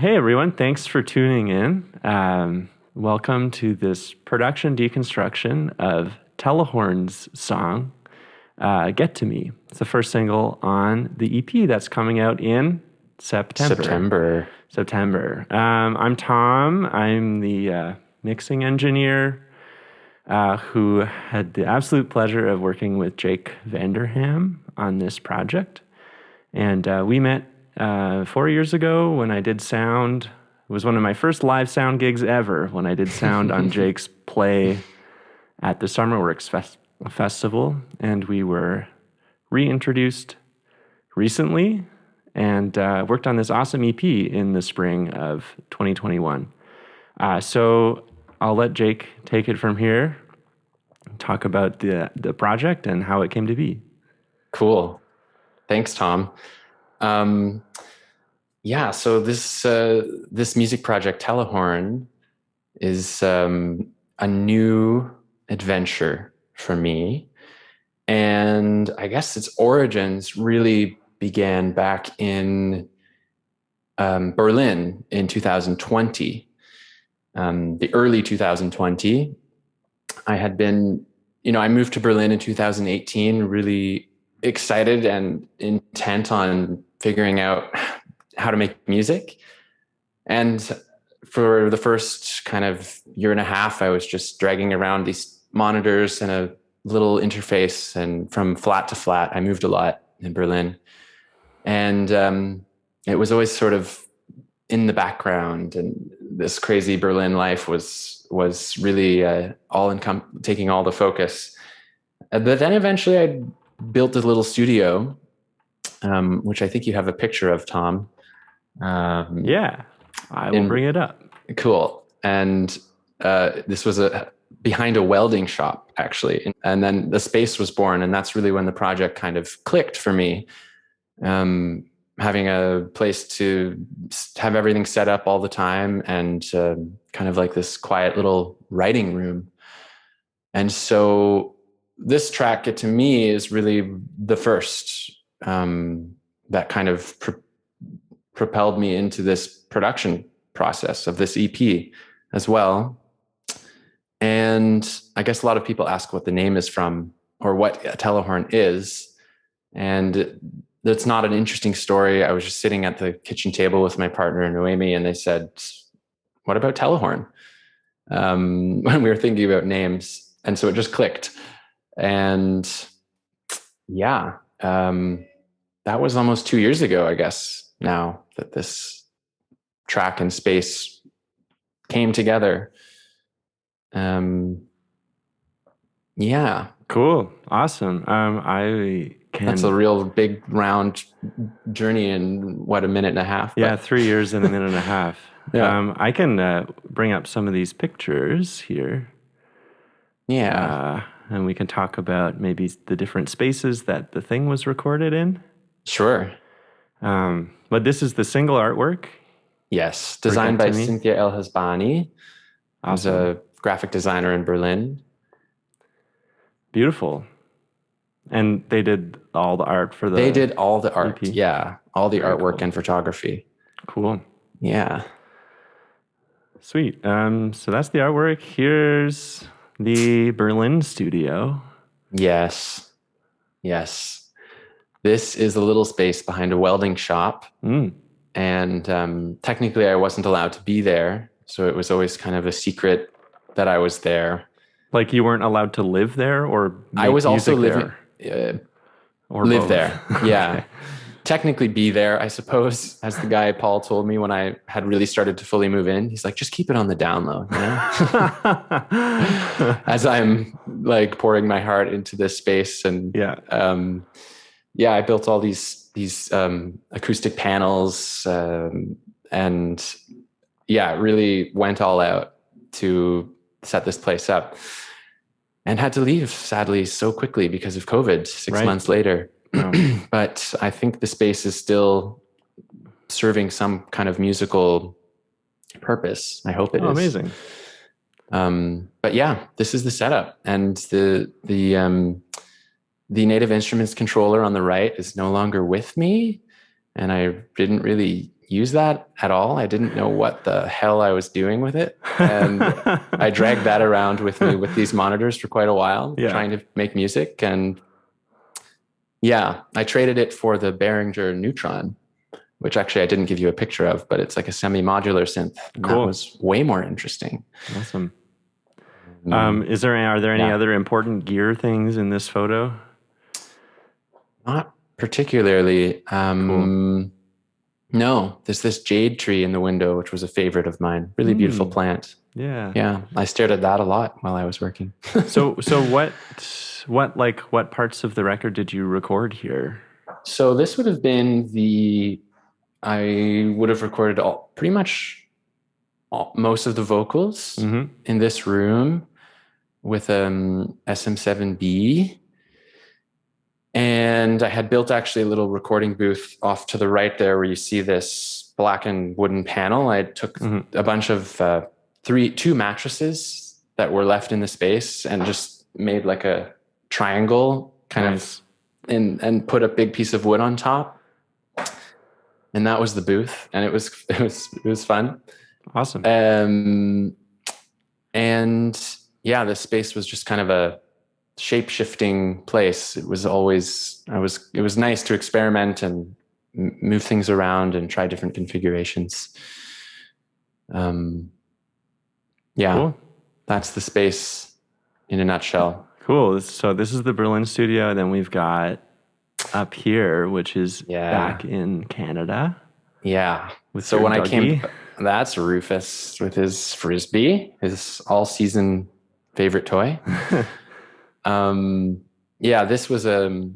Hey everyone, thanks for tuning in. Welcome to this production deconstruction of Telehorn's song, Get to Me. It's the first single on the EP that's coming out in September. I'm Tom. I'm the mixing engineer who had the absolute pleasure of working with Jake Vanderham on this project. And we met 4 years ago when I did sound. It was one of my first live sound gigs ever when I did sound on Jake's play at the Summerworks Festival. And we were reintroduced recently and worked on this awesome EP in the spring of 2021. So I'll let Jake take it from here, talk about the project and how it came to be. Cool. Thanks, Tom. So this music project, Telehorn, is a new adventure for me. And I guess its origins really began back in Berlin in 2020. The early 2020, I had been, I moved to Berlin in 2018, really excited and intent on figuring out how to make music. And for the first kind of year and a half, I was just dragging around these monitors and a little interface, and from flat to flat. I moved a lot in Berlin. And it was always sort of in the background, and this crazy Berlin life was really taking all the focus. But then eventually I built a little studio, which I think you have a picture of, Tom. Yeah, I will bring it up. Cool. And this was behind a welding shop, actually. And then the space was born, and that's really when the project kind of clicked for me. Having a place to have everything set up all the time, and kind of like this quiet little writing room. And so this track, Get to Me, is really the first that kind of propelled me into this production process of this EP as well. And I guess a lot of people ask what the name is from, or what a Telehorn is. And that's not an interesting story. I was just sitting at the kitchen table with my partner, Noemi, and they said, "What about Telehorn?" When we were thinking about names. And so it just clicked. And yeah, that was almost 2 years ago, I guess, now that this track and space came together. Yeah. Cool. Awesome. That's a real big round journey in a minute and a half. Yeah, 3 years and a minute and a half. Yeah. I can bring up some of these pictures here. Yeah. And we can talk about maybe the different spaces that the thing was recorded in. Sure. But this is the single artwork. Yes. Designed by Cynthia El Hasbani. Awesome. Who's a graphic designer in Berlin. Beautiful. And they did all the art for the They did all the art. EP. Yeah. All the Very artwork cool. and photography. Cool. Yeah. Sweet. So that's the artwork. Here's the Berlin studio. Yes. This is a little space behind a welding shop. And technically I wasn't allowed to be there. So it was always kind of a secret that I was there. Like you weren't allowed to live there, or I was also living or live both? there. Yeah. Okay. Technically be there, I suppose, as the guy Paul told me when I had really started to fully move in. He's like, just keep it on the down low, you know? As I'm like pouring my heart into this space. And I built all these acoustic panels, and really went all out to set this place up, and had to leave, sadly, so quickly because of COVID 6 months later. Oh. But I think the space is still serving some kind of musical purpose. I hope it is. Amazing. But yeah, this is the setup, and the Native Instruments controller on the right is no longer with me, and I didn't really use that at all. I didn't know what the hell I was doing with it. And I dragged that around with me with these monitors for quite a while, trying to make music. And yeah, I traded it for the Behringer Neutron, which actually I didn't give you a picture of, but it's like a semi-modular synth. And that was way more interesting. Awesome. Are there any other important gear things in this photo? Not particularly. Cool. No, there's this jade tree in the window, which was a favorite of mine. Really beautiful plant. Yeah. I stared at that a lot while I was working. So what parts of the record did you record here? So this would have been I would have recorded pretty much most of the vocals in this room with SM7B. And I had built actually a little recording booth off to the right there where you see this blackened wooden panel. I took a bunch of two mattresses that were left in the space and just made like a triangle kind of and put a big piece of wood on top. And that was the booth. And it was fun. Awesome. And yeah, the space was just kind of a shape-shifting place. It was nice to experiment and move things around and try different configurations. Cool. That's the space in a nutshell. Cool. So this is the Berlin studio. Then we've got up here, which is back in Canada. Yeah. So when I came, that's Rufus with his Frisbee, his all-season favorite toy. This was a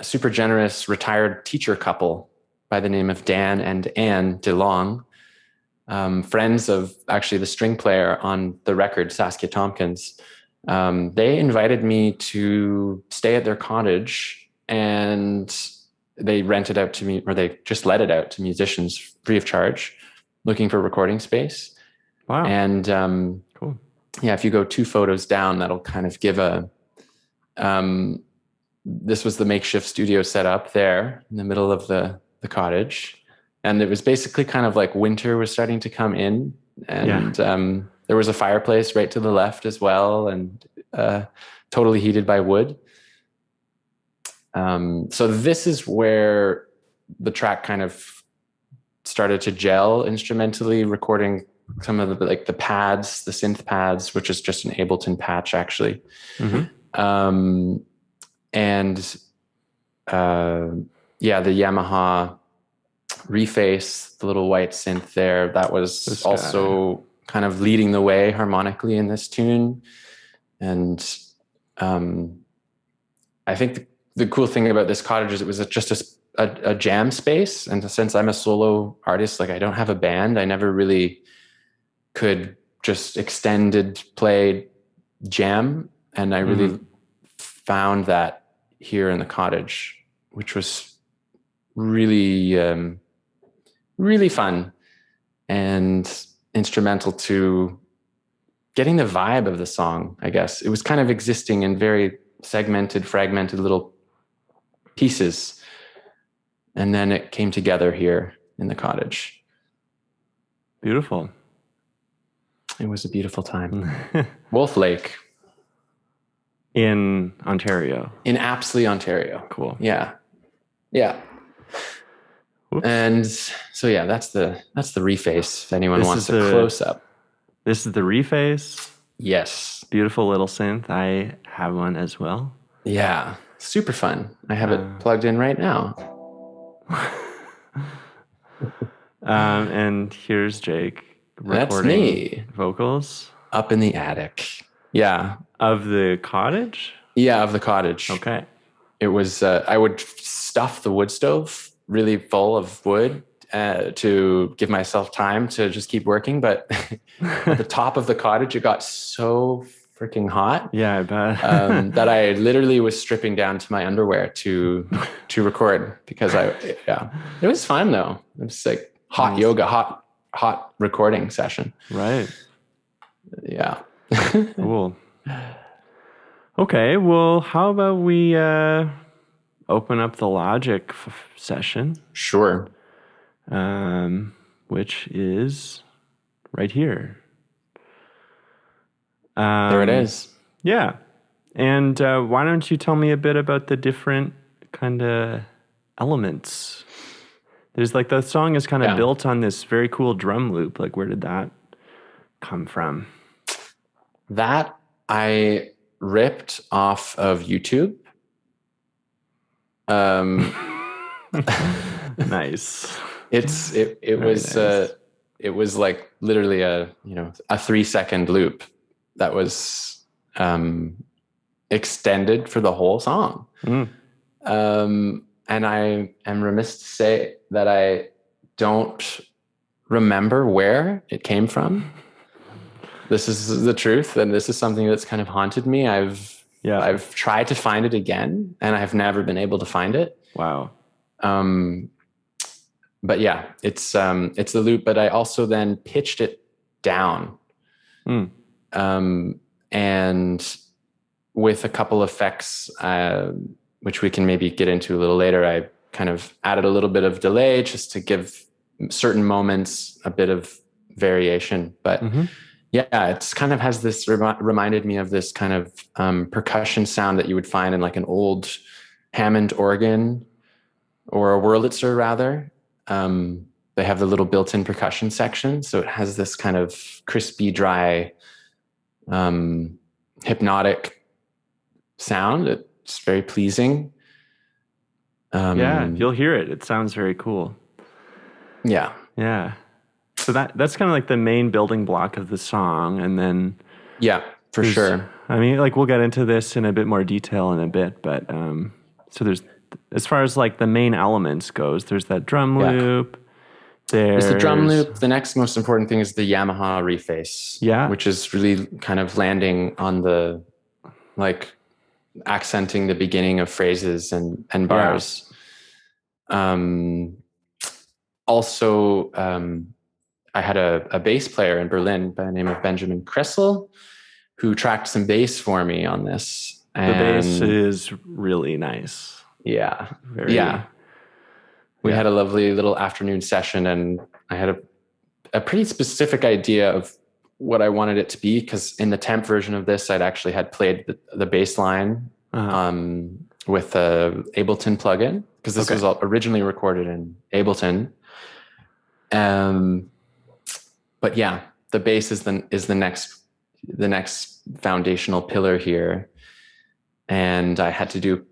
super generous retired teacher couple by the name of Dan and Anne DeLong, friends of actually the string player on the record, Saskia Tompkins. They invited me to stay at their cottage, and they rented out to me, or they just let it out to musicians free of charge, looking for recording space. Wow. And cool. Yeah, if you go 2 photos down, that'll kind of give this was the makeshift studio set up there in the middle of the cottage. And it was basically kind of like winter was starting to come in, and there was a fireplace right to the left as well, and totally heated by wood. So this is where the track kind of started to gel instrumentally, recording some of the pads, the synth pads, which is just an Ableton patch actually. The Yamaha Reface, the little white synth there, that was also kind of leading the way harmonically in this tune. And I think the cool thing about this cottage is it was just a jam space. And since I'm a solo artist, like I don't have a band, I never really could just extended play jam. And I really found that here in the cottage, which was really, really fun and instrumental to getting the vibe of the song, I guess. It was kind of existing in very segmented, fragmented little pieces. And then it came together here in the cottage. Beautiful. It was a beautiful time. Wolf Lake. In Ontario. In Apsley, Ontario. Cool. Yeah. Oops. And so that's the reface if anyone wants a close up. This is the reface. Yes. Beautiful little synth. I have one as well. Yeah. Super fun. I have it plugged in right now. And here's Jake recording vocals. Up in the attic. Yeah. Of the cottage? Yeah, of the cottage. Okay. It was, I would stuff the wood stove really full of wood to give myself time to just keep working. But at the top of the cottage, it got so freaking hot. Yeah, I bet. That I literally was stripping down to my underwear to record because it was fun though. It was like hot yoga, hot recording session. Right. Yeah. Cool. Okay, well, how about we open up the Logic session? Sure. which is right here. There it is. Yeah. And why don't you tell me a bit about the different kind of elements? There's like the song is kind of built on this very cool drum loop. Like, where did that come from? That I ripped off of YouTube. Nice. It was nice. It was like literally a 3-second loop that was extended for the whole song. And I am remiss to say that I don't remember where it came from. This is the truth, and this is something that's kind of haunted me. I've tried to find it again, and I've never been able to find it. Wow. But yeah, it's the loop, but I also then pitched it down. And with a couple effects, which we can maybe get into a little later, I kind of added a little bit of delay just to give certain moments a bit of variation. But yeah, it's kind of has this reminded me of this kind of percussion sound that you would find in like an old Hammond organ or a Wurlitzer rather. They have the little built-in percussion section. So it has this kind of crispy, dry, hypnotic sound. It's very pleasing. Yeah, you'll hear it. It sounds very cool. Yeah. Yeah. So that's kind of like the main building block of the song. And then... Yeah, for sure. I mean, like we'll get into this in a bit more detail in a bit, but so there's, as far as like the main elements goes, there's that drum loop. There's the drum loop. The next most important thing is the Yamaha reface. Yeah. Which is really kind of landing on the, like, accenting the beginning of phrases and bars. Also, I had a bass player in Berlin by the name of Benjamin Kressel, who tracked some bass for me on this. And the bass is really nice. Yeah. We had a lovely little afternoon session, and I had a pretty specific idea of what I wanted it to be, because in the temp version of this, I'd actually had played the bass line with the Ableton plugin, because this was originally recorded in Ableton. But yeah, the bass is the next foundational pillar here, and I had to do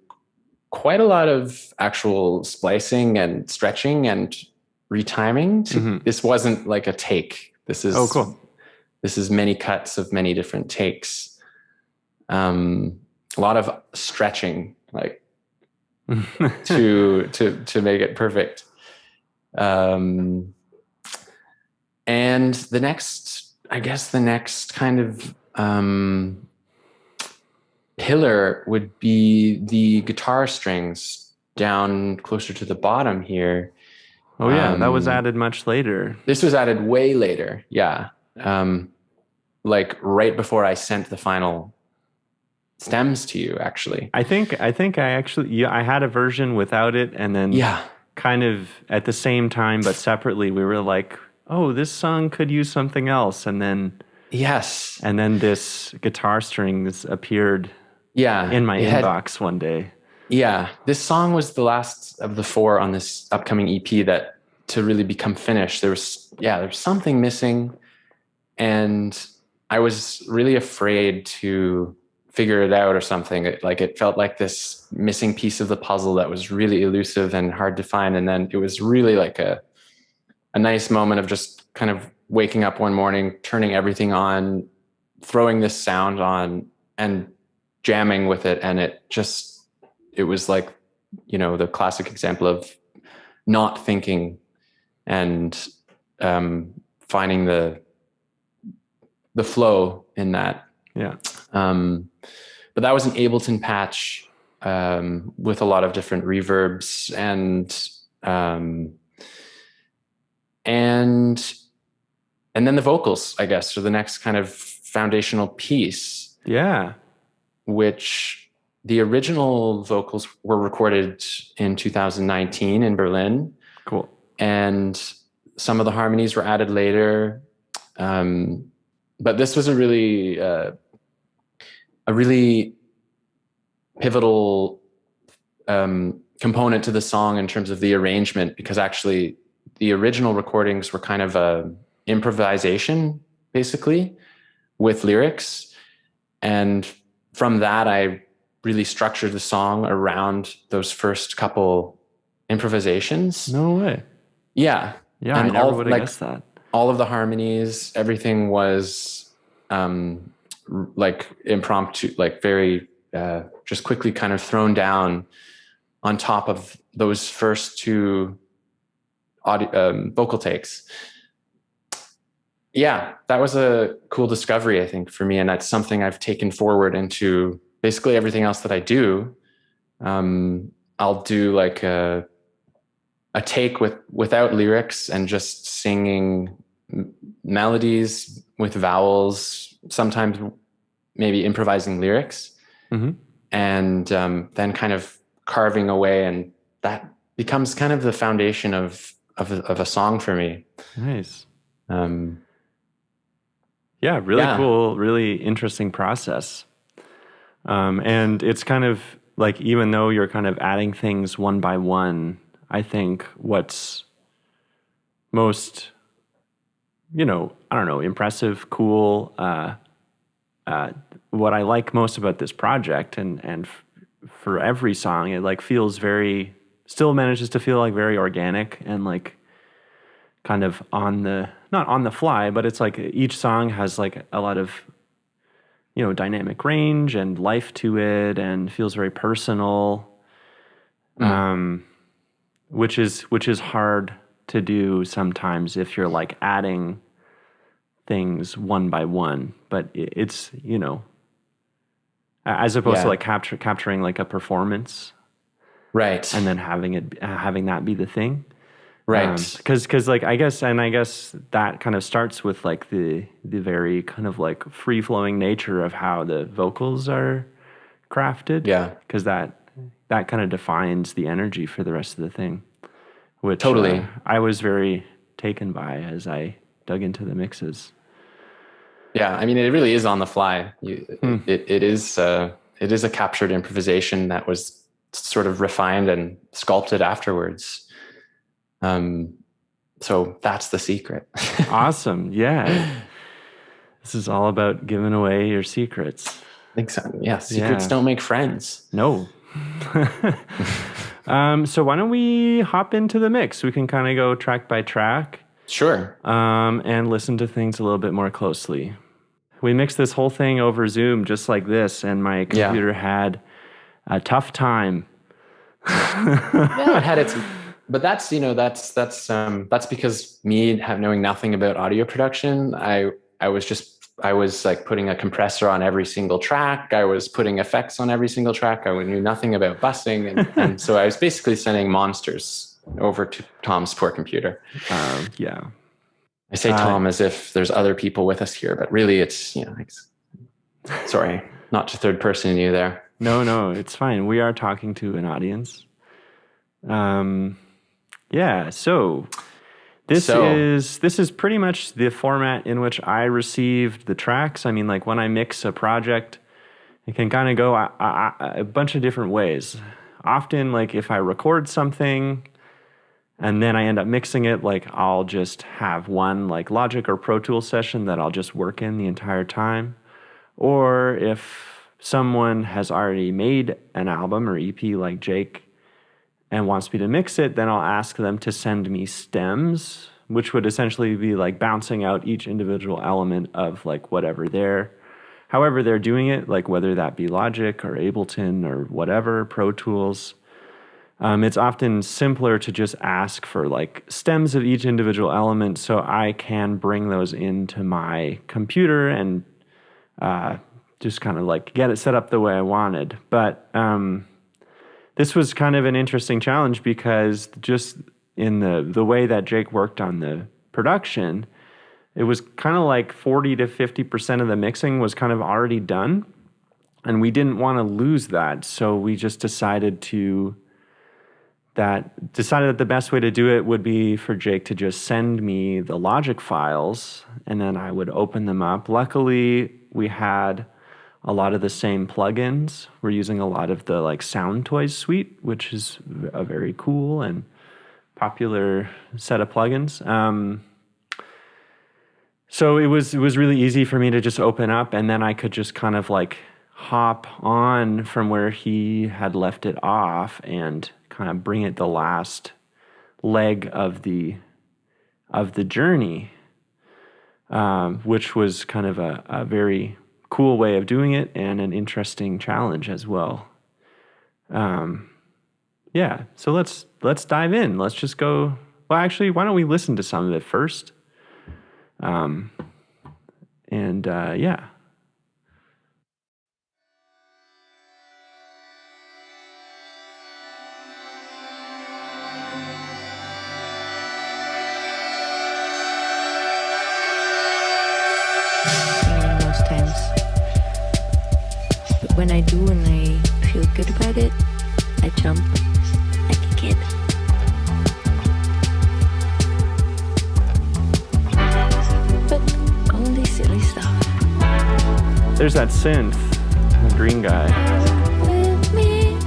quite a lot of actual splicing and stretching and retiming. This wasn't like a take. This is This is many cuts of many different takes. A lot of stretching, like to make it perfect. And the next kind of pillar would be the guitar strings down closer to the bottom here. Oh yeah, that was added much later. This was added way later. Yeah. Like right before I sent the final stems to you, actually. I think I actually I had a version without it, and then kind of at the same time but separately we were like, oh, this song could use something else, and then this guitar strings appeared in my inbox one day. Yeah, this song was the last of the 4 on this upcoming EP that to really become finished. There was something missing, and I was really afraid to figure it out or something. It felt like this missing piece of the puzzle that was really elusive and hard to find. And then it was really like a nice moment of just kind of waking up one morning, turning everything on, throwing this sound on and jamming with it. And it was like, the classic example of not thinking and finding the flow in that. Yeah. But that was an Ableton patch with a lot of different reverbs and then the vocals, I guess, are the next kind of foundational piece. Yeah. Which the original vocals were recorded in 2019 in Berlin. Cool. And Some of the harmonies were added later. But this was a really pivotal component to the song in terms of the arrangement, because actually the original recordings were kind of a improvisation, basically, with lyrics. And from that, I really structured the song around those first couple improvisations. No way. Yeah. Yeah, and I never would have guessed that. All of the harmonies, everything was like impromptu, like very just quickly kind of thrown down on top of those first two vocal takes. Yeah, that was a cool discovery, I think, for me. And that's something I've taken forward into basically everything else that I do. I'll do like a take without lyrics and just singing melodies with vowels, sometimes maybe improvising lyrics, and then kind of carving away, and that becomes kind of the foundation of a song for me. Nice. Yeah, really cool, really interesting process. And it's kind of like, even though you're kind of adding things one by one, I think what's most, I don't know, impressive, cool, what I like most about this project, and for every song, it like still manages to feel like very organic and like kind of not on the fly, but it's like each song has like a lot of, dynamic range and life to it, and feels very personal, which is hard to do sometimes if you're like adding things one by one. But it's, as opposed to like capturing like a performance, right, and then having that be the thing. Right. Because like, I guess that kind of starts with like the very kind of like free flowing nature of how the vocals are crafted. Yeah. Because that kind of defines the energy for the rest of the thing, which totally I was very taken by as I dug into the mixes. Yeah. I mean, it really is on the fly. It is a captured improvisation that was sort of refined and sculpted afterwards. So that's the secret. Awesome. Yeah. This is all about giving away your secrets. I think so. Yeah. Secrets don't make friends. No. So why don't we hop into the mix? We can kind of go track by track. Sure. And listen to things a little bit more closely. We mixed this whole thing over Zoom just like this, and my computer had a tough time. It had its... But that's because me knowing nothing about audio production, I was like putting a compressor on every single track. I was putting effects on every single track. I knew nothing about bussing. And so I was basically sending monsters over to Tom's poor computer. Yeah. I say Tom as if there's other people with us here, but really it's, sorry, not to third person you there. No, it's fine. We are talking to an audience. Yeah, so this is pretty much the format in which I received the tracks. I mean, like when I mix a project, it can kind of go a bunch of different ways. Often, like if I record something and then I end up mixing it, like I'll just have one like Logic or Pro Tools session that I'll just work in the entire time. Or if someone has already made an album or EP like Jake and wants me to mix it, then I'll ask them to send me stems, which would essentially be like bouncing out each individual element of like however they're doing it, like whether that be Logic or Ableton or whatever, Pro Tools. It's often simpler to just ask for like stems of each individual element so I can bring those into my computer and just kind of like get it set up the way I wanted. But this was kind of an interesting challenge because just in the way that Jake worked on the production, it was kind of like 40 to 50% of the mixing was kind of already done. And we didn't want to lose that. So we just decided to that decided that the best way to do it would be for Jake to just send me the Logic files, and then I would open them up. Luckily, we had a lot of the same plugins. We're using a lot of the like Sound Toys suite, which is a very cool and popular set of plugins. So it was really easy for me to just open up, and then I could just kind of like hop on from where he had left it off and kind of bring it the last leg of the journey, which was kind of a very cool way of doing it and an interesting challenge as well. Yeah, so let's dive in. Let's just go. Well, actually, why don't we listen to some of it first? Yeah. Most times, but when I do and I feel good about it, I jump like a kid. But only silly stuff. There's that synth, the green guy. With me,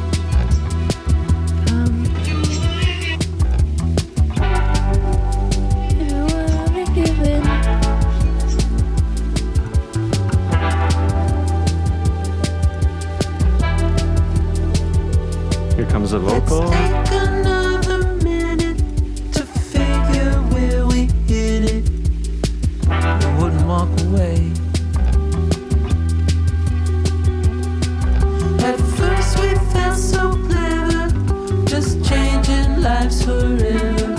if you wanna give in. Here comes the vocal. Let's take another minute to figure where we hit it. I wouldn't walk away. At first we felt so clever, just changing lives forever.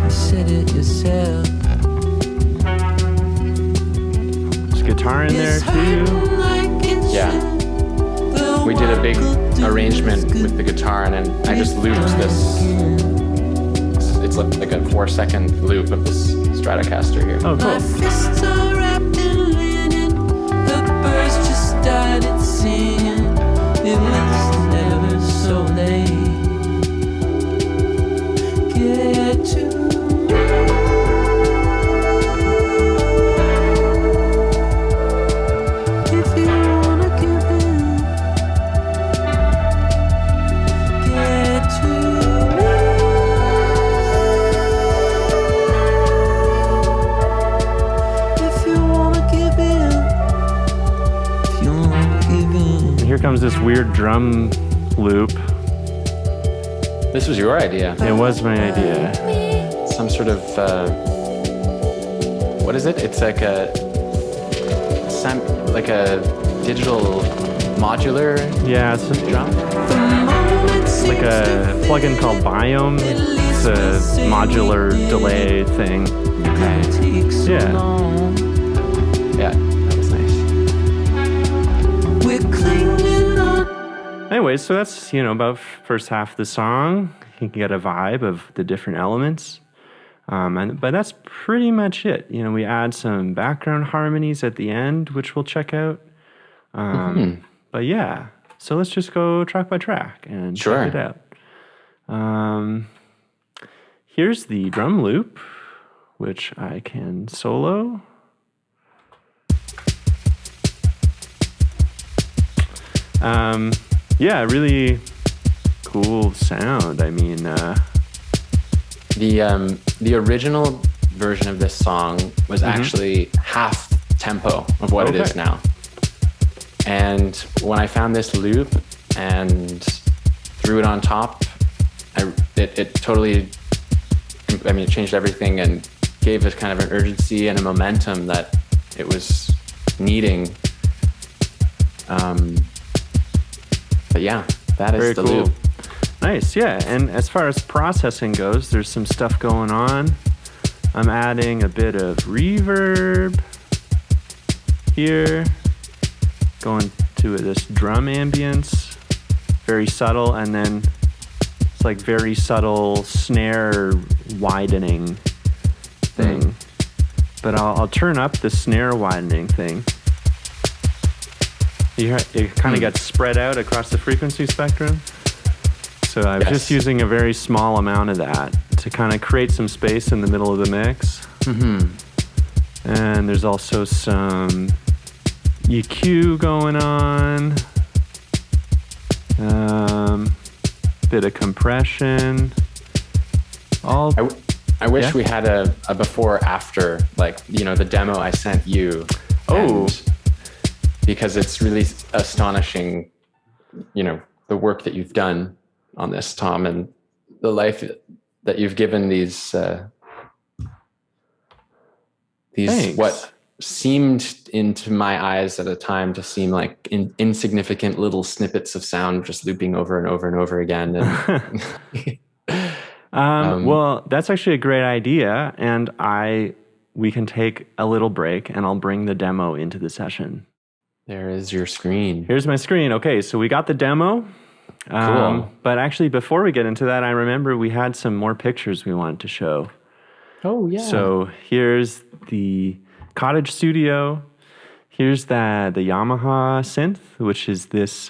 You said it yourself. There's guitar in there It's too. hurting like it Yeah. should. The We did a big world could arrangement do with the guitar, and then I just looped this. It's like a 4-second loop of this Stratocaster here. Oh, My cool. fists are wrapped in linen. The birds just started singing. It was never so late. Get to me. If you wanna give in, get to me. If you wanna give in, if you wanna give in. And here comes this weird drum loop. This was your idea. It was my idea. Some sort of what is it? It's like a digital modular Yeah, it's drum. like a plugin called Biome. It's a modular delay thing. Okay. Yeah. Yeah, that was nice. We're clinging on. Anyway, so that's, about first half of the song. You can get a vibe of the different elements. But that's pretty much it. We add some background harmonies at the end, which we'll check out. But yeah, so let's just go track by track and Sure. check it out. Here's the drum loop, which I can solo. Yeah, really cool sound. I mean, The original version of this song was actually half tempo of what it is Okay. now. And when I found this loop and threw it on top, it totally, it changed everything and gave us kind of an urgency and a momentum that it was needing. But yeah, that is Very the cool. loop. Nice, yeah. And as far as processing goes, there's some stuff going on. I'm adding a bit of reverb here, going to this drum ambience, very subtle, and then it's like very subtle snare widening thing. But I'll turn up the snare widening thing. It kind of gets spread out across the frequency spectrum. So I'm just using a very small amount of that to kind of create some space in the middle of the mix. And there's also some EQ going on, bit of compression. I wish we had a before after, like, you know, the demo I sent you. Because it's really astonishing, you know, the work that you've done on this, Tom, and the life that you've given these Thanks. What seemed into my eyes at a time to seem like insignificant little snippets of sound just looping over and over and over again. And well, that's actually a great idea, and we can take a little break, and I'll bring the demo into the session. There is your screen. Here's my screen. Okay, so we got the demo. Cool. But actually, before we get into that, I remember we had some more pictures we wanted to show. Oh, yeah. So here's the cottage studio. Here's the Yamaha synth, which is this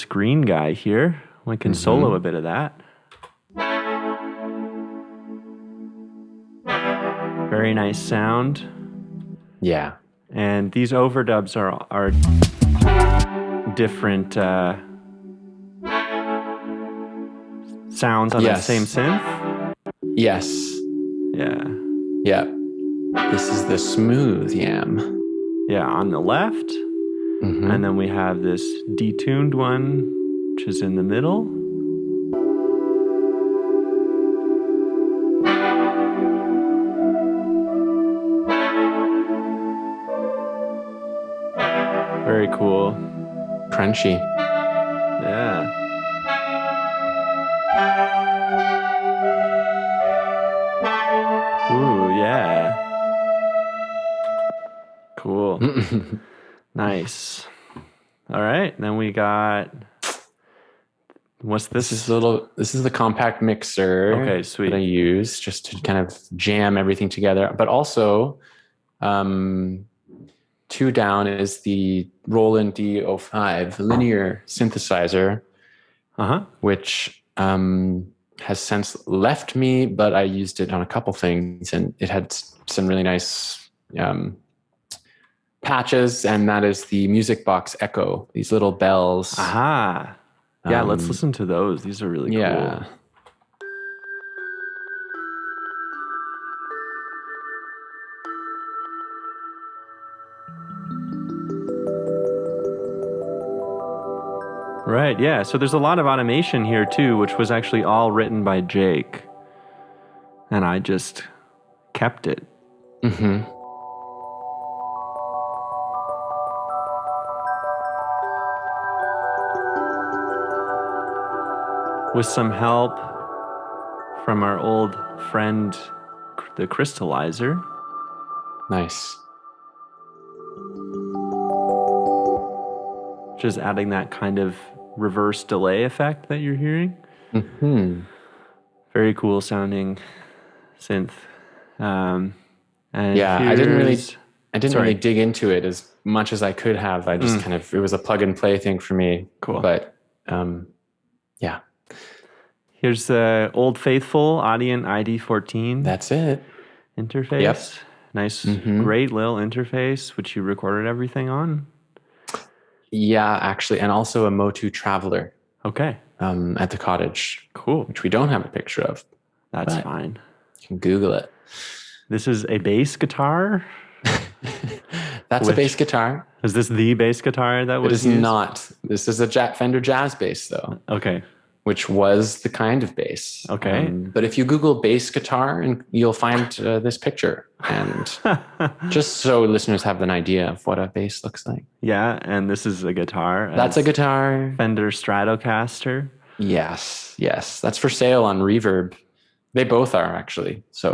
green guy here. We can solo a bit of that. Very nice sound. Yeah. And these overdubs are different sounds on that same synth. Yes. Yeah. Yeah. This is the smooth yam. Yeah, on the left. And then we have this detuned one, which is in the middle. Very cool. Crunchy. Yeah. Ooh, yeah. Cool. Nice. All right. Then we got, what's this? This is the compact mixer. Okay, sweet. That I use just to kind of jam everything together. But also, 2 down is the Roland D05 linear synthesizer, which has since left me, but I used it on a couple things, and it had some really nice patches, and that is the Music Box Echo, these little bells. Aha. Yeah, let's listen to those. These are really cool. Right, yeah. So there's a lot of automation here too, which was actually all written by Jake. And I just kept it. With some help from our old friend, the Crystallizer. Nice. Just adding that kind of reverse delay effect that you're hearing. Very cool sounding synth. And I didn't really dig into it as much as I could have. I just it was a plug and play thing for me. Cool. But yeah. Here's the Old Faithful Audient ID14. That's it. Interface. Yep. Nice, great little interface, which you recorded everything on. Yeah, actually, and also a Motu Traveler. Okay. At the cottage. Cool. Which we don't have a picture of. That's fine. You can Google it. This is a bass guitar. That's a bass guitar. Is this the bass guitar that was used? It is not. This is a Fender Jazz bass, though. Okay. Which was the kind of bass. Okay. But if you Google bass guitar, and you'll find this picture. And just so listeners have an idea of what a bass looks like. Yeah, and this is a guitar. That's a guitar. Fender Stratocaster. Yes. That's for sale on Reverb. They both are, actually. So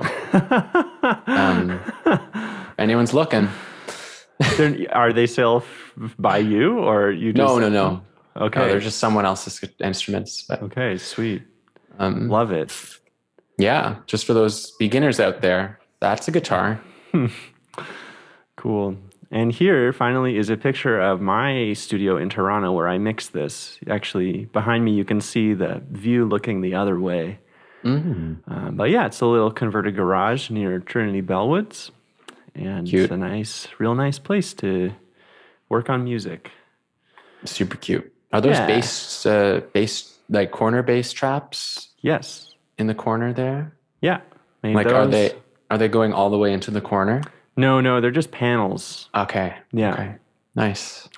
anyone's looking. Are they sale by you, or you just... No. Okay. No, they're just someone else's instruments. But, okay, sweet. Love it. Yeah, just for those beginners out there, that's a guitar. Cool. And here, finally, is a picture of my studio in Toronto where I mixed this. Actually, behind me, you can see the view looking the other way. But yeah, it's a little converted garage near Trinity Bellwoods. And Cute. it's a nice, real nice place to work on music. Super cute. Are those bass, like corner bass traps Yes. in the corner there? Yeah. Made Like, those. are they going all the way into the corner? No, they're just panels. Okay. Yeah. Okay. Nice.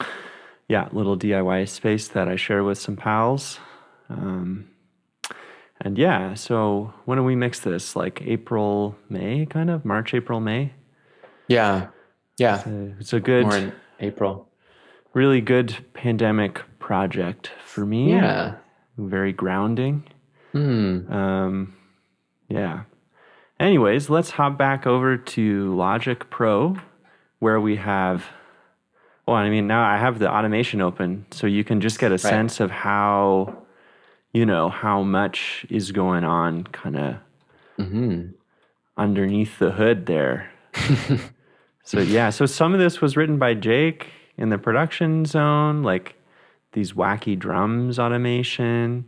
Yeah, little DIY space that I share with some pals. And yeah, so when do we mix this? Like April, May, kind of? March, April, May? Yeah. Yeah. It's a good, More in April. really good pandemic project for me. Yeah. Very grounding. Yeah. Anyways, let's hop back over to Logic Pro, where we have, well, I mean, now I have the automation open, so you can just get a sense of how, how much is going on kind of underneath the hood there. So yeah, so some of this was written by Jake in the production zone, like these wacky drums automation.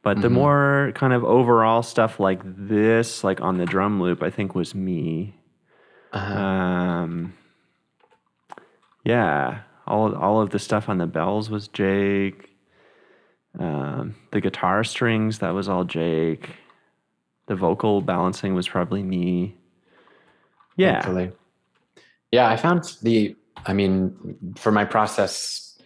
But the more kind of overall stuff like this, like on the drum loop, I think was me. Yeah, all of the stuff on the bells was Jake. The guitar strings, that was all Jake. The vocal balancing was probably me. Yeah. Thankfully. Yeah, I found for my process,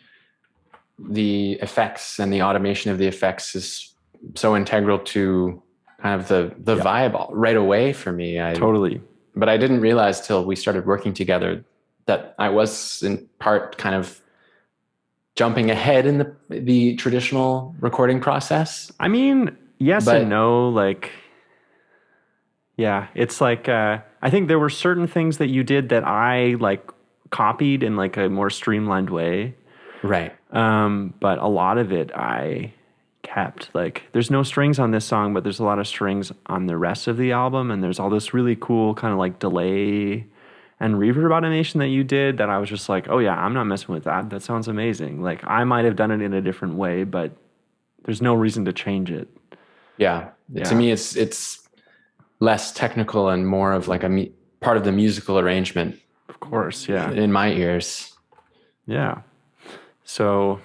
the effects and the automation of the effects is so integral to kind of the vibe right away for me. Totally. But I didn't realize till we started working together that I was in part kind of jumping ahead in the traditional recording process. I mean, yes and no. Like, yeah, it's like, I think there were certain things that you did that I like copied in like a more streamlined way. Right. But a lot of it I kept. Like, there's no strings on this song, but there's a lot of strings on the rest of the album. And there's all this really cool kind of like delay and reverb automation that you did that I was just like, oh yeah, I'm not messing with that. That sounds amazing. Like, I might have done it in a different way, but there's no reason to change it. Yeah. To me, it's less technical and more of like part of the musical arrangement. Of course, yeah. In my ears. Yeah. So,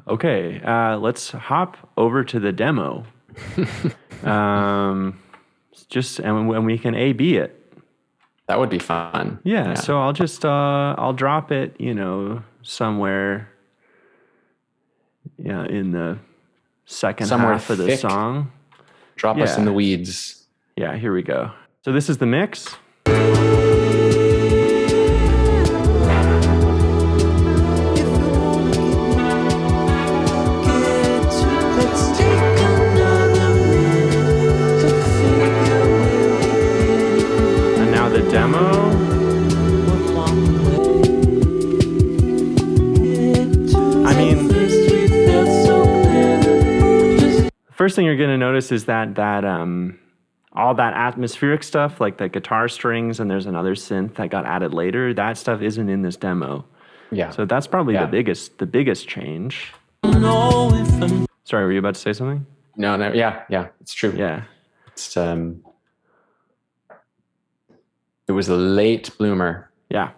okay, let's hop over to the demo. And we can A/B it. That would be fun. Yeah. So I'll just I'll drop it, somewhere. Yeah, in the second half of the song. Drop us in the weeds. Yeah. Here we go. So this is the mix. Demo. I mean, first thing you're going to notice is that all that atmospheric stuff, like the guitar strings, and there's another synth that got added later. That stuff isn't in this demo. Yeah. So that's probably the biggest change. Sorry, were you about to say something? No. Yeah, it's true. Yeah. It's It was a late bloomer. Yeah.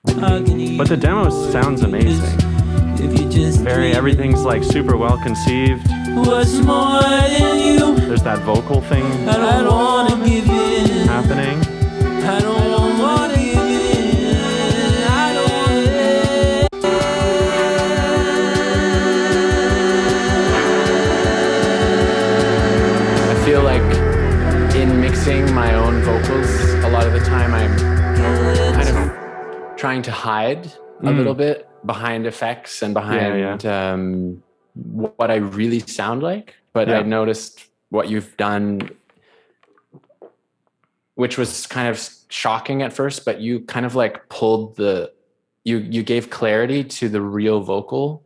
But the demo sounds amazing. Everything's like super well conceived. There's that vocal thing happening. I feel like in mixing my own vocals, a lot of the time I'm kind of trying to hide a little bit behind effects and behind what I really sound like. But I noticed what you've done, which was kind of shocking at first, but you kind of like pulled you gave clarity to the real vocal,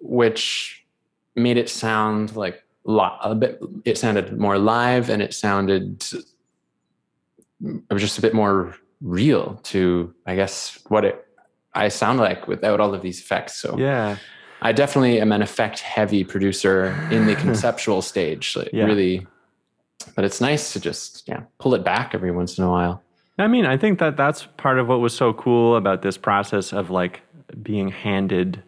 which made it sound like it sounded more live, and it was just a bit more real to, I guess, I sound like without all of these effects. So Yeah. I definitely am an effect heavy producer in the conceptual stage, like really, but it's nice to just, pull it back every once in a while. I mean, I think that that's part of what was so cool about this process of like being handed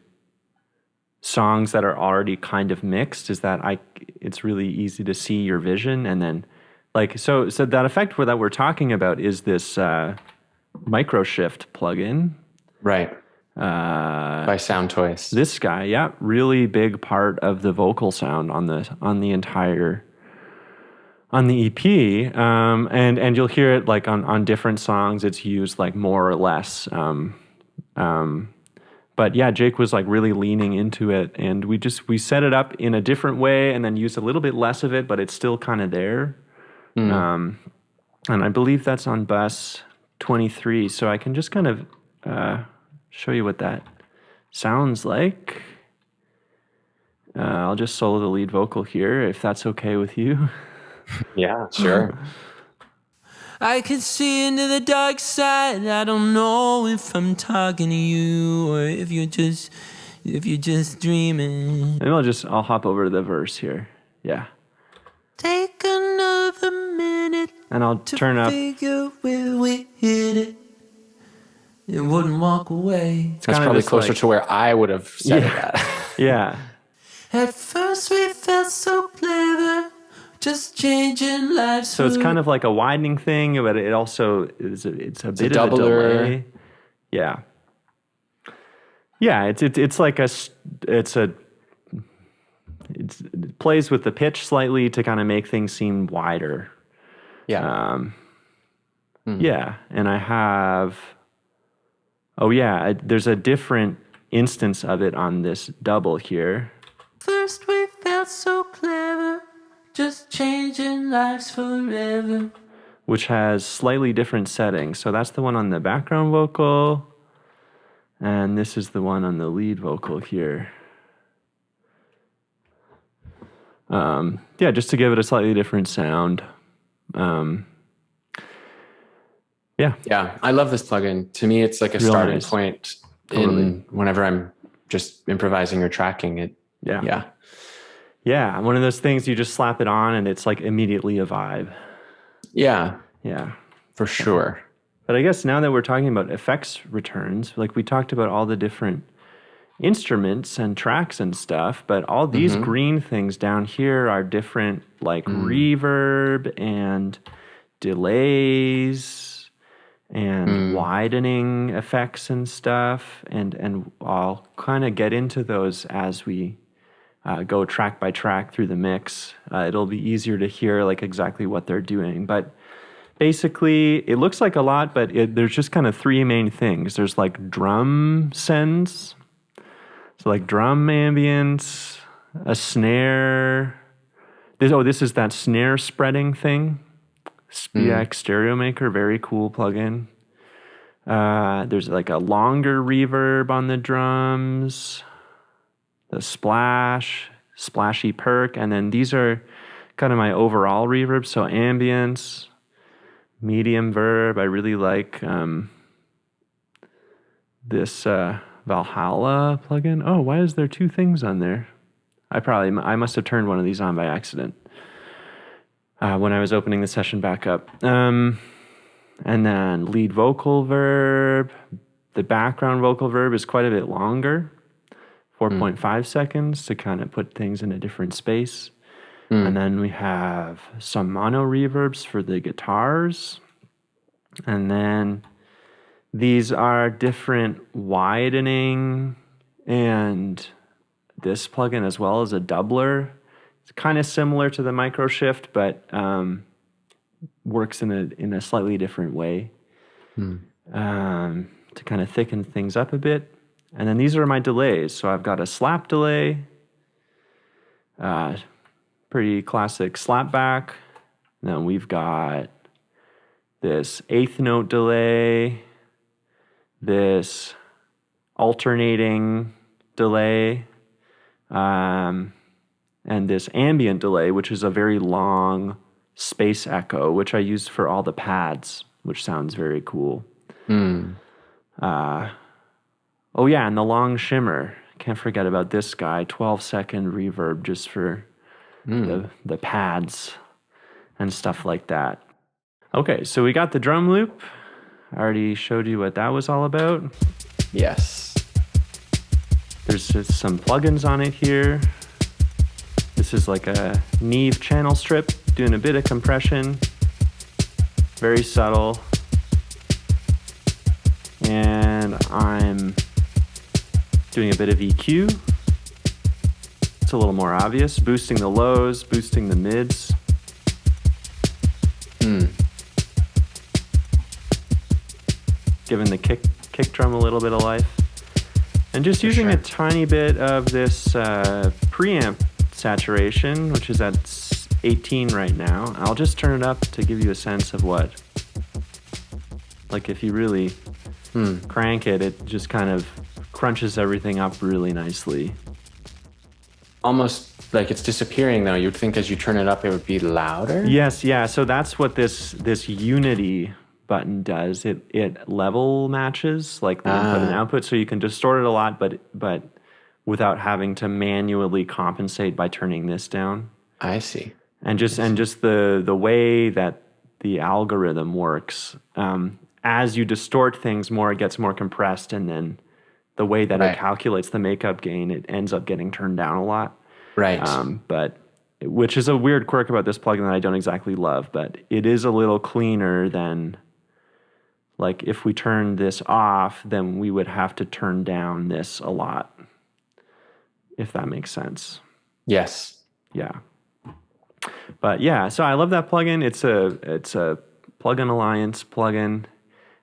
songs that are already kind of mixed, is that it's really easy to see your vision. And then like, so that effect that we're talking about is this micro shift plugin. Right. By Sound Toys. This guy, really big part of the vocal sound on the EP, and you'll hear it like on different songs. It's used like more or less, but yeah, Jake was like really leaning into it, and we set it up in a different way, and then used a little bit less of it, but it's still kind of there. And I believe that's on bus 23, so I can just kind of show you what that sounds like. I'll just solo the lead vocal here, if that's okay with you. Yeah, sure. I can see into the dark side. I don't know if I'm talking to you or if you're just dreaming. Maybe I'll hop over to the verse here. Yeah. Take another minute And I'll turn up. figure where we hit it. It wouldn't walk away. That's probably closer to where I would have said it at. Yeah. At first we felt so clever, just changing lives. So it's kind of like a widening thing, but it also it's a bit of a delay. Yeah. Yeah, it plays with the pitch slightly to kind of make things seem wider. Yeah. Yeah, and I have. There's a different instance of it on this double here. First we felt so clever, just changing lives forever. Which has slightly different settings. So that's the one on the background vocal. And this is the one on the lead vocal here. Just to give it a slightly different sound. Yeah, I love this plugin. To me, it's like a starting point in whenever I'm just improvising or tracking it. Yeah, one of those things you just slap it on and it's like immediately a vibe. Yeah, for sure. But I guess now that we're talking about effects returns, like we talked about all the different instruments and tracks and stuff, but all these green things down here are different, like reverb and delays and widening effects and stuff, and I'll kind of get into those as we go track by track through the mix. It'll be easier to hear like exactly what they're doing, but basically it looks like a lot, but there's just kind of three main things. There's like drum sends, so like drum ambience, a snare. This is that snare spreading thing. SPX Stereo Maker, very cool plugin. There's like a longer reverb on the drums, the splashy perk, and then these are kind of my overall reverb. So ambience, medium verb. I really like this Valhalla plugin. Oh, why is there two things on there? I must have turned one of these on by accident. When I was opening the session back up. And then lead vocal verb. The background vocal verb is quite a bit longer, 4.5 seconds to kind of put things in a different space. And then we have some mono reverbs for the guitars. And then these are different widening, and this plugin as well as a doubler. Kind of similar to the micro shift, but works in a slightly different way to kind of thicken things up a bit. And then these are my delays. So I've got a slap delay, pretty classic slap back. Then we've got this eighth note delay, this alternating delay, and this ambient delay, which is a very long space echo, which I use for all the pads. which sounds very cool. Mm. Oh yeah, and the long shimmer. Can't forget about this guy. 12-second reverb just for the pads and stuff like that. Okay, so we got the drum loop. I already showed you what that was all about. Yes. There's just some plugins on it here. This is like a Neve channel strip, doing a bit of compression. Very subtle. And I'm doing a bit of EQ. It's a little more obvious. Boosting the lows, boosting the mids. Giving the kick drum a little bit of life. And just using a tiny bit of this preamp saturation, which is at 18 right now. I'll just turn it up to give you a sense of what, like if you really crank it, it just kind of crunches everything up really nicely. Almost like it's disappearing though. You'd think as you turn it up, it would be louder. Yes, yeah. So that's what this unity button does. It level matches like the input and output, so you can distort it a lot, but without having to manually compensate by turning this down. I see. And just the way that the algorithm works, as you distort things more, it gets more compressed, and then the way that it calculates the makeup gain, it ends up getting turned down a lot. Right. But which is a weird quirk about this plugin that I don't exactly love, but it is a little cleaner than, like, if we turn this off, then we would have to turn down this a lot, if that makes sense. Yes. Yeah. But yeah, so I love that plugin. It's a Plugin Alliance plugin,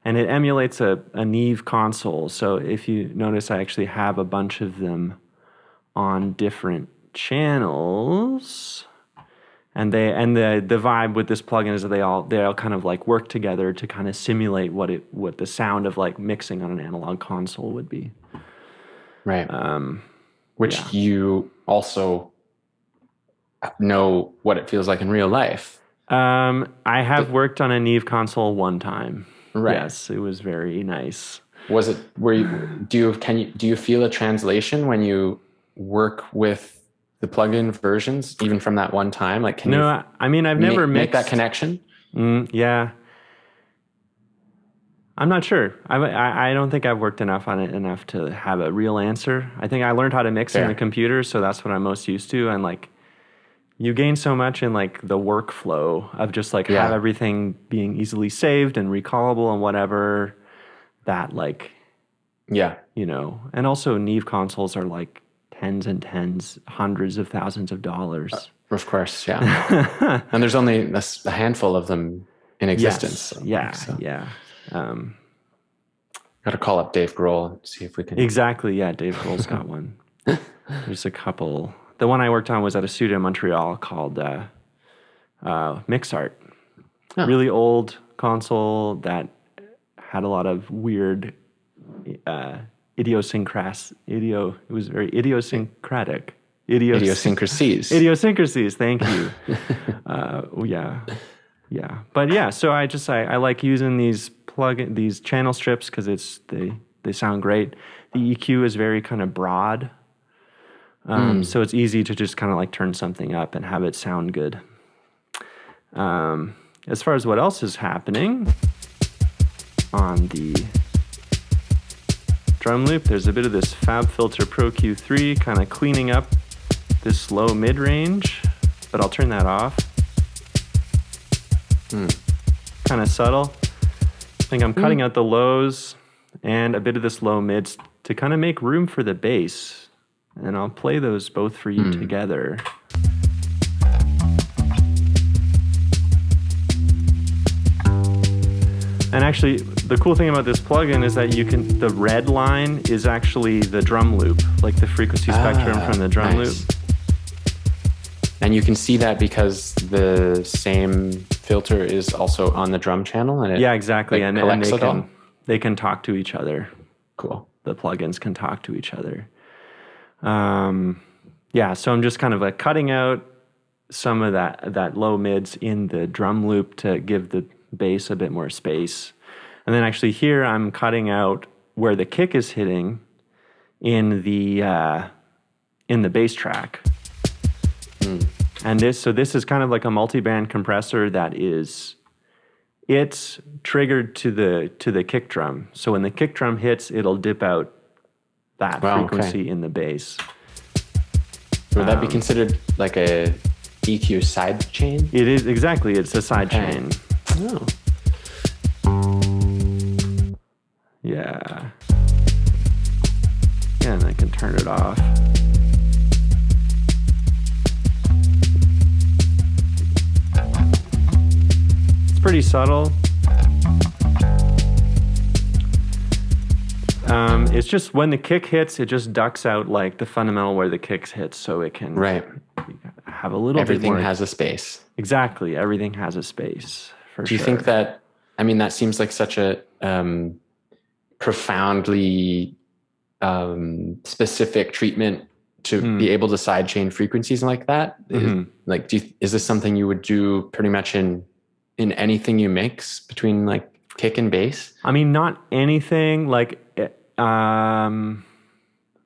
and it emulates a Neve console. So if you notice, I actually have a bunch of them on different channels. And the vibe with this plugin is that they all kind of like work together to kind of simulate what the sound of like mixing on an analog console would be. Right. Which you also know what it feels like in real life. I have worked on a Neve console one time. Right. Yes, it was very nice. Was it? Do you feel a translation when you work with the plugin versions, even from that one time? Like, I mean, I've never make mixed that connection. Yeah, I'm not sure. I don't think I've worked enough on it enough to have a real answer. I think I learned how to mix in the computer, so that's what I'm most used to. And like, you gain so much in like the workflow of just like have everything being easily saved and recallable and whatever. That like, and also Neve consoles are like tens and tens, hundreds of thousands of dollars. Of course, yeah. And there's only a handful of them in existence. Yes. Got to call up Dave Grohl and see if we can. Exactly, yeah. Dave Grohl's got one. There's a couple. The one I worked on was at a studio in Montreal called MixArt. Oh. Really old console that had a lot of weird idiosyncrasies. It was very idiosyncratic. Idiosyncrasies. Thank you. Yeah. But yeah, so I like using these channel strips because they sound great. The EQ is very kind of broad. So it's easy to just kind of like turn something up and have it sound good. As far as what else is happening on the drum loop, there's a bit of this FabFilter Pro Q3 kind of cleaning up this low mid-range, but I'll turn that off. Kind of subtle. I think I'm cutting out the lows and a bit of this low mids to kind of make room for the bass. And I'll play those both for you together. And actually, the cool thing about this plugin is that the red line is actually the drum loop, like the frequency spectrum from the drum loop. And you can see that because the same filter is also on the drum channel, and exactly. And they can talk to each other. Cool. The plugins can talk to each other. So I'm just kind of like cutting out some of that low mids in the drum loop to give bass a bit more space. And then actually here I'm cutting out where the kick is hitting in the bass track. And this is kind of like a multi-band compressor it's triggered to the kick drum. So when the kick drum hits, it'll dip out that frequency in the bass. Would that be considered like a EQ side chain? It is, exactly. It's a side chain. Oh. Yeah. And I can turn it off. It's pretty subtle. It's just when the kick hits, it just ducks out like the fundamental where the kicks hit, so it can have a little Everything bit more. has a space. Exactly. Everything has a space. Do you think that, I mean, that seems like such a profoundly specific treatment to be able to sidechain frequencies like that? Is this something you would do pretty much in anything you mix between like kick and bass? I mean, not anything like,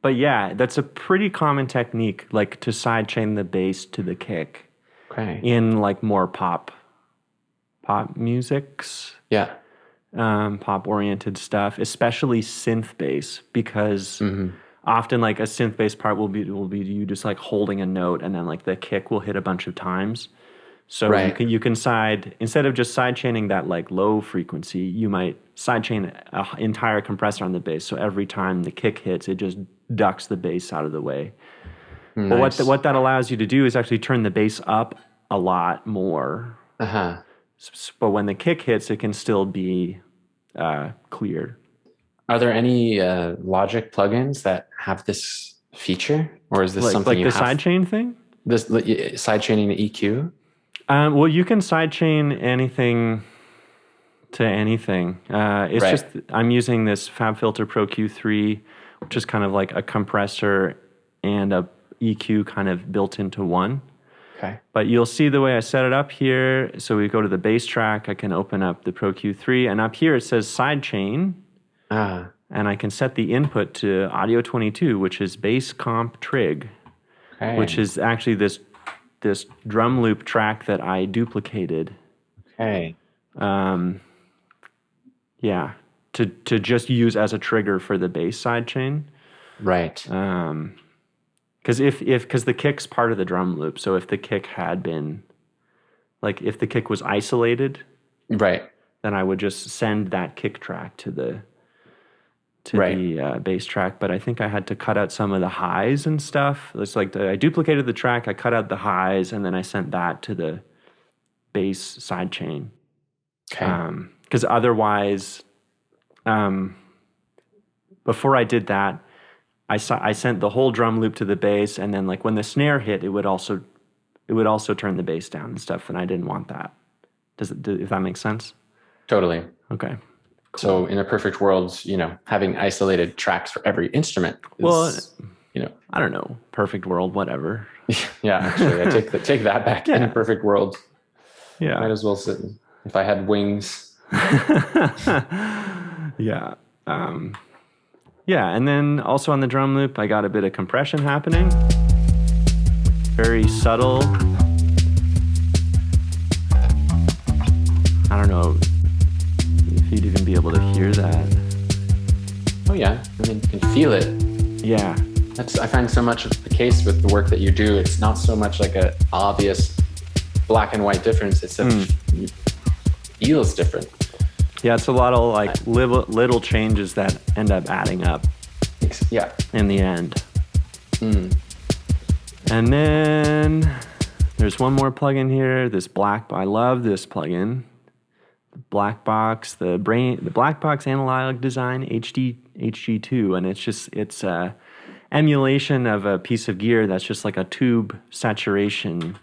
but yeah, that's a pretty common technique, like to sidechain the bass to the kick. Okay. In like more pop musics. Yeah. Pop oriented stuff, especially synth bass, because often like a synth bass part will be you just like holding a note and then like the kick will hit a bunch of times. So you can instead of just sidechaining that like low frequency, you might sidechain an entire compressor on the bass. So every time the kick hits, it just ducks the bass out of the way. Nice. But what that allows you to do is actually turn the bass up a lot more. But when the kick hits, it can still be cleared. Are there any Logic plugins that have this feature, or is this something like the sidechain thing? This sidechaining the EQ? Well, you can sidechain anything to anything. It's just I'm using this FabFilter Pro Q3, which is kind of like a compressor and a EQ kind of built into one. Okay. But you'll see the way I set it up here. So we go to the bass track. I can open up the Pro Q3, and up here it says sidechain. And I can set the input to Audio 22, which is bass comp trig, which is actually this drum loop track that I duplicated. Okay. Yeah, to just use as a trigger for the bass sidechain. Right. Because because the kick's part of the drum loop, so if the kick had been, like if the kick was isolated, right, then I would just send that kick track to the bass track. But I think I had to cut out some of the highs and stuff. It's like I duplicated the track, I cut out the highs, and then I sent that to the bass sidechain. Okay. Because otherwise, before I did that, I sent the whole drum loop to the bass, and then like when the snare hit, it would also turn the bass down and stuff, and I didn't want that. If that makes sense? Totally. Okay. Cool. So in a perfect world, having isolated tracks for every instrument is, I don't know, perfect world, whatever. Yeah, actually, I take that back. In a perfect world, yeah, might as well sit. If I had wings. Yeah. Yeah, and then also on the drum loop, I got a bit of compression happening. Very subtle. I don't know if you'd even be able to hear that. Oh yeah, I mean, you can feel it. Yeah. I find so much of the case with the work that you do, it's not so much like an obvious black and white difference. It's it feels different. Yeah, it's a lot of like little changes that end up adding up. Yeah. In the end. And then there's one more plugin here. I love this plugin. The Black Box Analog Design HG2, and it's a emulation of a piece of gear that's just like a tube saturation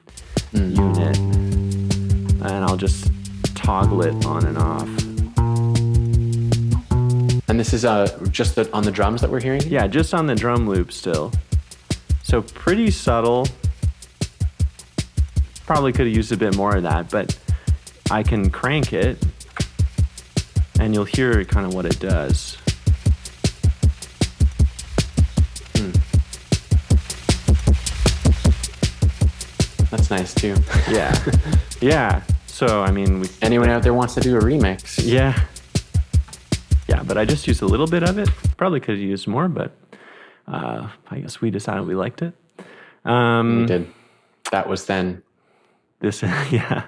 unit, and I'll just toggle it on and off. And this is just on the drums that we're hearing? Yeah, just on the drum loop still. So pretty subtle. Probably could have used a bit more of that, but I can crank it, and you'll hear kind of what it does. That's nice too. Yeah. Yeah. So, I mean, anyone out there wants to do a remix? Yeah. Yeah, but I just used a little bit of it. Probably could have used more, but I guess we decided we liked it. We did. That was then. This, yeah.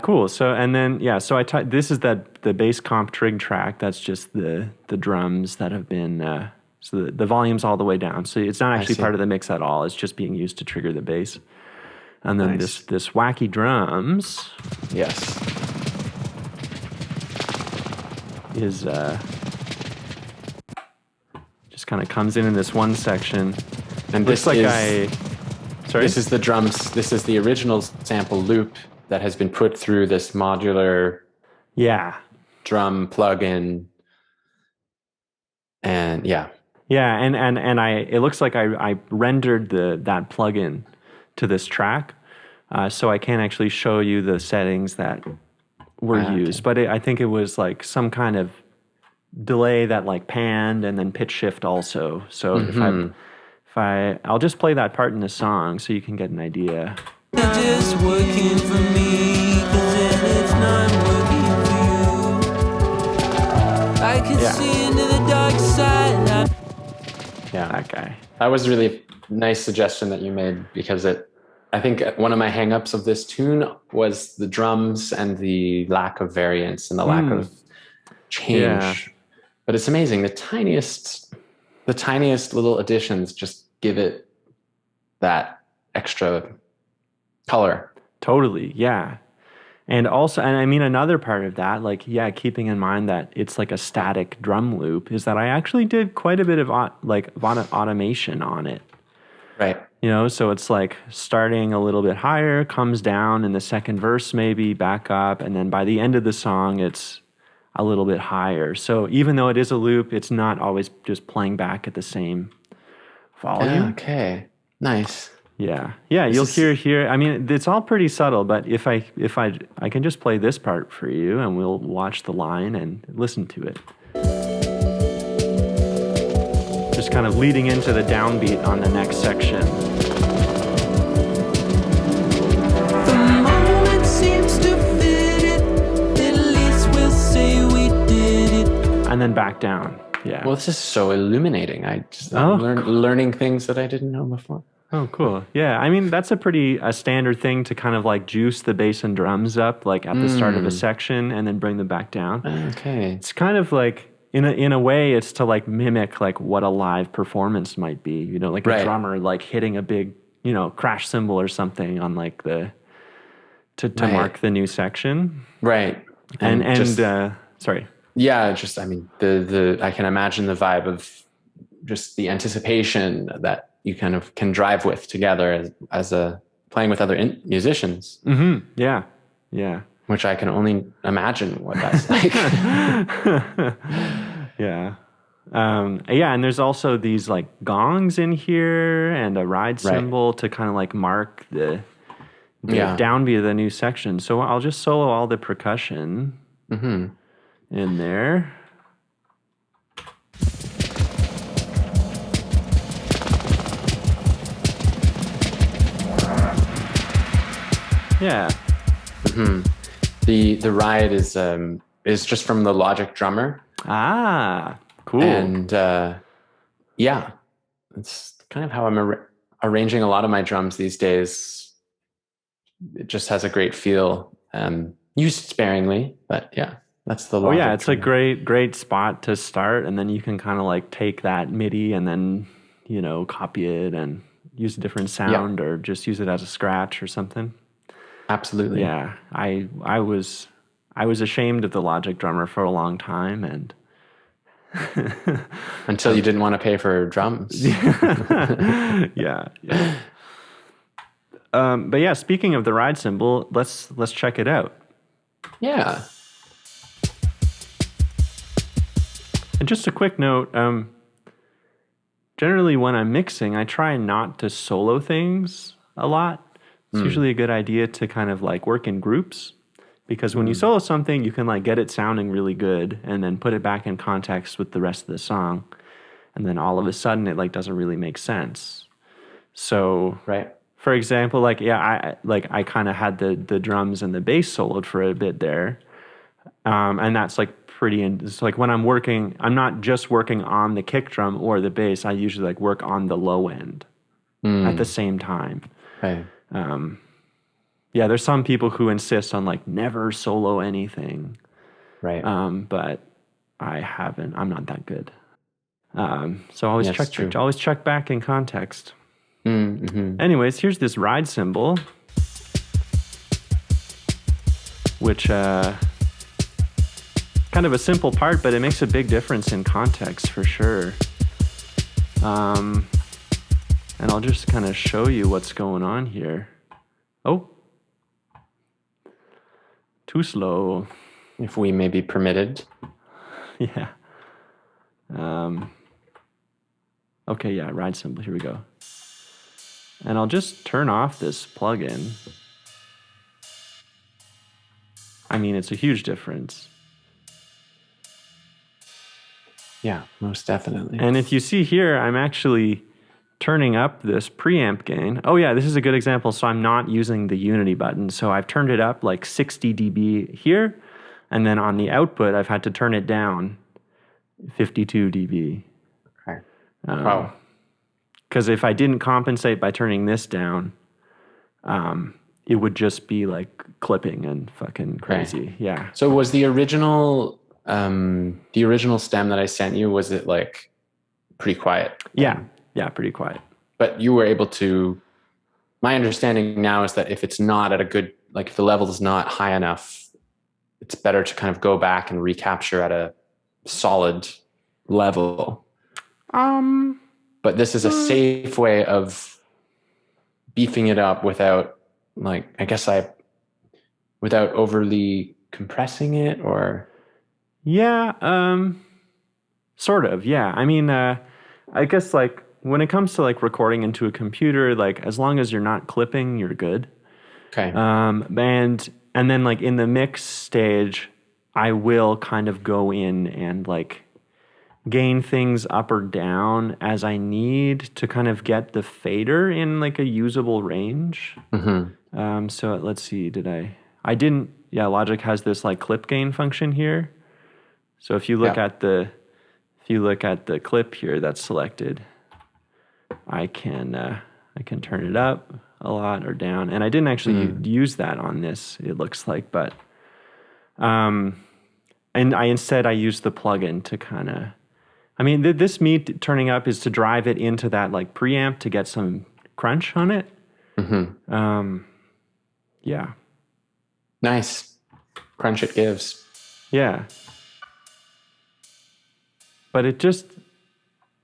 Cool. So, and then, yeah, so this is the bass comp trig track. That's just the drums that have been, so the volume's all the way down. So it's not actually part of the mix at all. It's just being used to trigger the bass. And then this wacky drums. Yes. Is just kind of comes in this one section. And this sorry? This is the drums. This is the original sample loop that has been put through this modular drum plug-in. And yeah, and it looks like I rendered that plugin to this track, so I can't actually show you the settings that were used. But I think it was like some kind of delay that like panned and then pitch shift also. So I'll just play that part in the song so you can get an idea. It's just working for me, 'cause then it's not working for you. I can see into the dark side. Yeah, that guy. That was a really nice suggestion that you made, because I think one of my hangups of this tune was the drums and the lack of variance and the lack of change. Yeah. But it's amazing. The tiniest little additions just give it that extra color. Totally, yeah. And also, and I mean, another part of that, like, keeping in mind that it's like a static drum loop, is that I actually did quite a bit of automation on it. Right. You know, so it's like starting a little bit higher, comes down in the second verse, maybe back up, and then by the end of the song, it's a little bit higher. So even though it is a loop, it's not always just playing back at the same volume. Okay. Nice. Yeah. You'll hear here. I mean, it's all pretty subtle, but if I can just play this part for you, and we'll watch the line and listen to it. Just kind of leading into the downbeat on the next section. The moment seems to fit it. At least we'll say we did it. And then back down. Yeah. Well, this is so illuminating. I'm learning things that I didn't know before. Oh, cool. Yeah, I mean, that's a standard thing to kind of like juice the bass and drums up, like at the start of a section, and then bring them back down. Okay. It's kind of like, in a way, it's to like mimic like what a live performance might be, you know, like a drummer like hitting a big, you know, crash cymbal or something on like to mark the new section. Right. Sorry. Yeah, just, I mean, I can imagine the vibe of just the anticipation that you kind of can drive with together as playing with other musicians. Mm-hmm. Yeah. Which I can only imagine what that's like. Yeah. And there's also these like gongs in here and a ride cymbal to kind of like mark the downbeat of the new section. So I'll just solo all the percussion in there. Yeah. The ride is just from the Logic drummer. Ah, cool. And it's kind of how I'm arranging a lot of my drums these days. It just has a great feel. Used sparingly, but yeah, that's the Logic. It's drummer. A great spot to start, and then you can kind of like take that MIDI and then, you know, copy it and use a different sound or just use it as a scratch or something. Absolutely. Yeah, I was ashamed of the Logic drummer for a long time, and until you didn't want to pay for drums. yeah. But yeah, speaking of the ride cymbal, let's check it out. Yeah. And just a quick note, generally when I'm mixing, I try not to solo things a lot. It's usually a good idea to kind of like work in groups, because when you solo something, you can like get it sounding really good and then put it back in context with the rest of the song. And then all of a sudden it like doesn't really make sense. So Right. for example, like, yeah, I kind of had the drums and the bass soloed for a bit there. And that's like it's like when I'm working, I'm not just working on the kick drum or the bass. I usually like work on the low end at the same time. Right. Yeah, there's some people who insist on like never solo anything. Right. But I haven't. I'm not that good. So always That's true. always check back in context. Mm-hmm. Anyways, here's this ride cymbal, which kind of a simple part, but it makes a big difference in context for sure. And I'll just kind of show you what's going on here. Oh, too slow. If we may be permitted. Yeah. Okay, yeah, ride cymbal. Here we go. And I'll just turn off this plugin. I mean, it's a huge difference. Yeah, most definitely. And if you see here, I'm actually turning up this preamp gain. Oh yeah, this is a good example. So I'm not using the Unity button. So I've turned it up like 60 dB here. And then on the output, I've had to turn it down 52 dB. Okay. Wow. Because if I didn't compensate by turning this down, it would just be like clipping and fucking crazy. Right. Yeah. So was the original stem that I sent you, was it like pretty quiet? Yeah. Yeah, pretty quiet. But you were able to, my understanding now is that if it's not at a good, like if the level is not high enough, it's better to kind of go back and recapture at a solid level. But this is a safe way of beefing it up without, like, without overly compressing it, or. Yeah, sort of. Yeah. I mean, I guess like when it comes to like recording into a computer, like as long as you're not clipping, you're good. Okay. And then like in the mix stage, I will kind of go in and like gain things up or down as I need to kind of get the fader in like a usable range. Mm-hmm. So let's see, Logic has this like clip gain function here. So if you look at the clip here that's selected, I can turn it up a lot or down. And I didn't actually use that on this, it looks like, but and I used the plugin to kind of, I mean, this me turning up is to drive it into that like preamp to get some crunch on it. Mm-hmm. Yeah. Nice. Crunch it gives. Yeah. But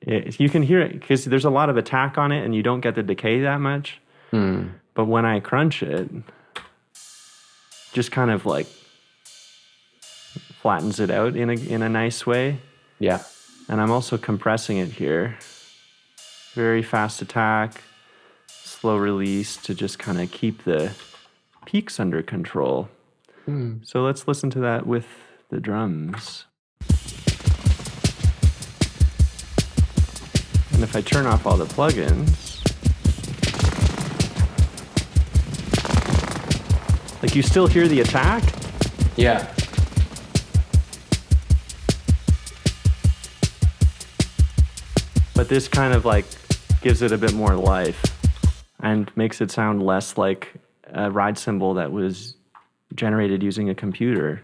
you can hear it because there's a lot of attack on it and you don't get the decay that much. But when I crunch it, just kind of like flattens it out in a nice way. Yeah. And I'm also compressing it here. Very fast attack, slow release to just kind of keep the peaks under control. So let's listen to that with the drums. And if I turn off all the plugins, like you still hear the attack? Yeah. But this kind of like gives it a bit more life and makes it sound less like a ride cymbal that was generated using a computer.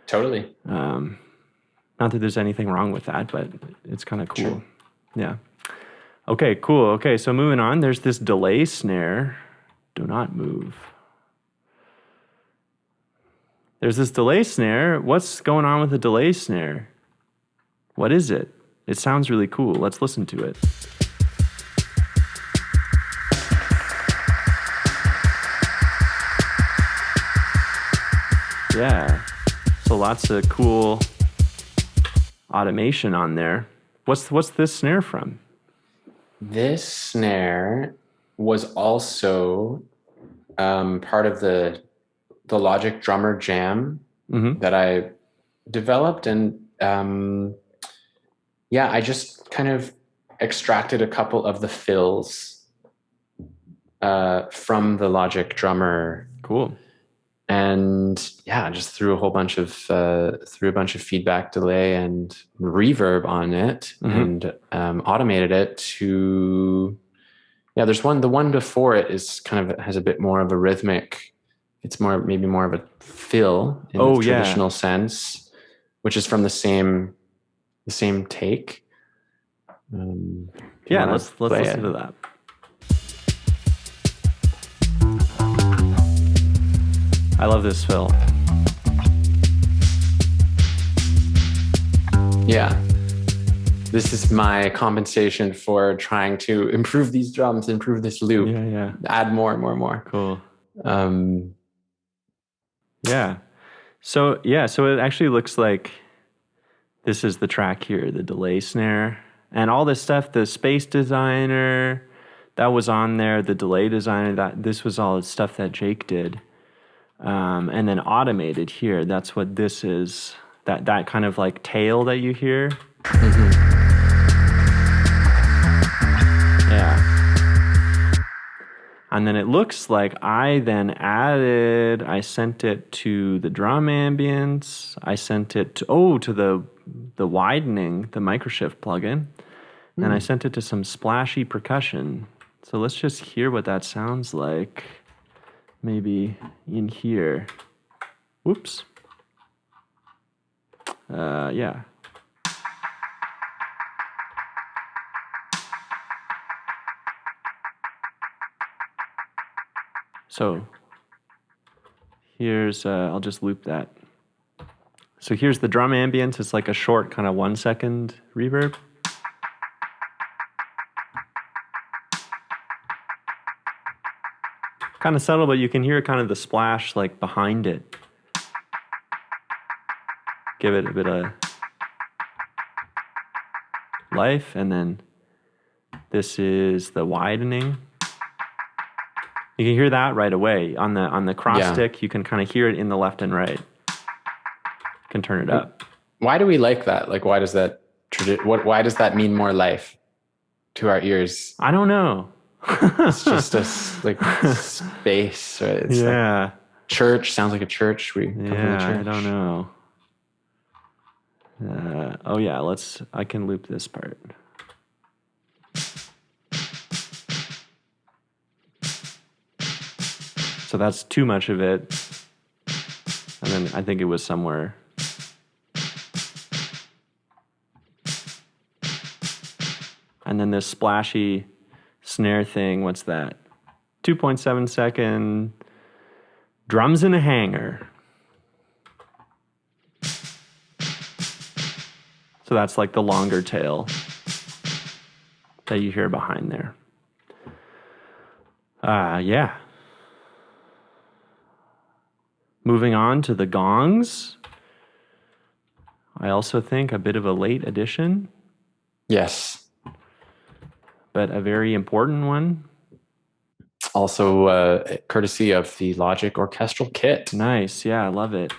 Totally. Not that there's anything wrong with that, but it's kind of cool. True. Yeah. Okay, cool. Okay, so moving on, there's this delay snare. Do not move. There's this delay snare. What's going on with the delay snare? What is it? It sounds really cool. Let's listen to it. Yeah. So lots of cool automation on there. What's this snare from? This snare was also part of the Logic Drummer Jam that I developed, and I just kind of extracted a couple of the fills from the Logic Drummer. Cool. And just threw a bunch of feedback, delay, and reverb on it, and automated it to. There's one. The one before it is kind of has a bit more of a rhythmic. It's maybe more of a fill in the traditional sense, which is from the same take. Let's listen to that. I love this fill. Yeah. This is my compensation for trying to improve these drums, improve this loop. Yeah. Add more and more and more. Cool. So it actually looks like this is the track here, the delay snare. And all this stuff, the space designer, that was on there, the delay designer, this was all stuff that Jake did. And then automated here, that's what this is. That kind of like tail that you hear. Yeah. And then it looks like I sent it to the drum ambience. I sent it to the widening, the microshift plugin. And I sent it to some splashy percussion. So let's just hear what that sounds like. Maybe in here. Whoops. Yeah. So here's, I'll just loop that. So here's the drum ambience. It's like a short kind of 1 second reverb. Kind of subtle, but you can hear kind of the splash like behind it. Give it a bit of life, and then this is the widening. You can hear that right away on the cross stick. You can kind of hear it in the left and right. You can turn it up. Why do we like that? Like, why does that why does that mean more life to our ears? I don't know. It's just a space, right? It's like church sounds like a church. We come from the church. I don't know. I can loop this part. So that's too much of it. And then I think it was somewhere. And then this splashy snare thing, what's that? 2.7 second drums in a hanger. So that's like the longer tail that you hear behind there. Moving on to the gongs. I also think a bit of a late addition. Yes. But a very important one. Also, courtesy of the Logic orchestral kit. Nice. Yeah, I love it.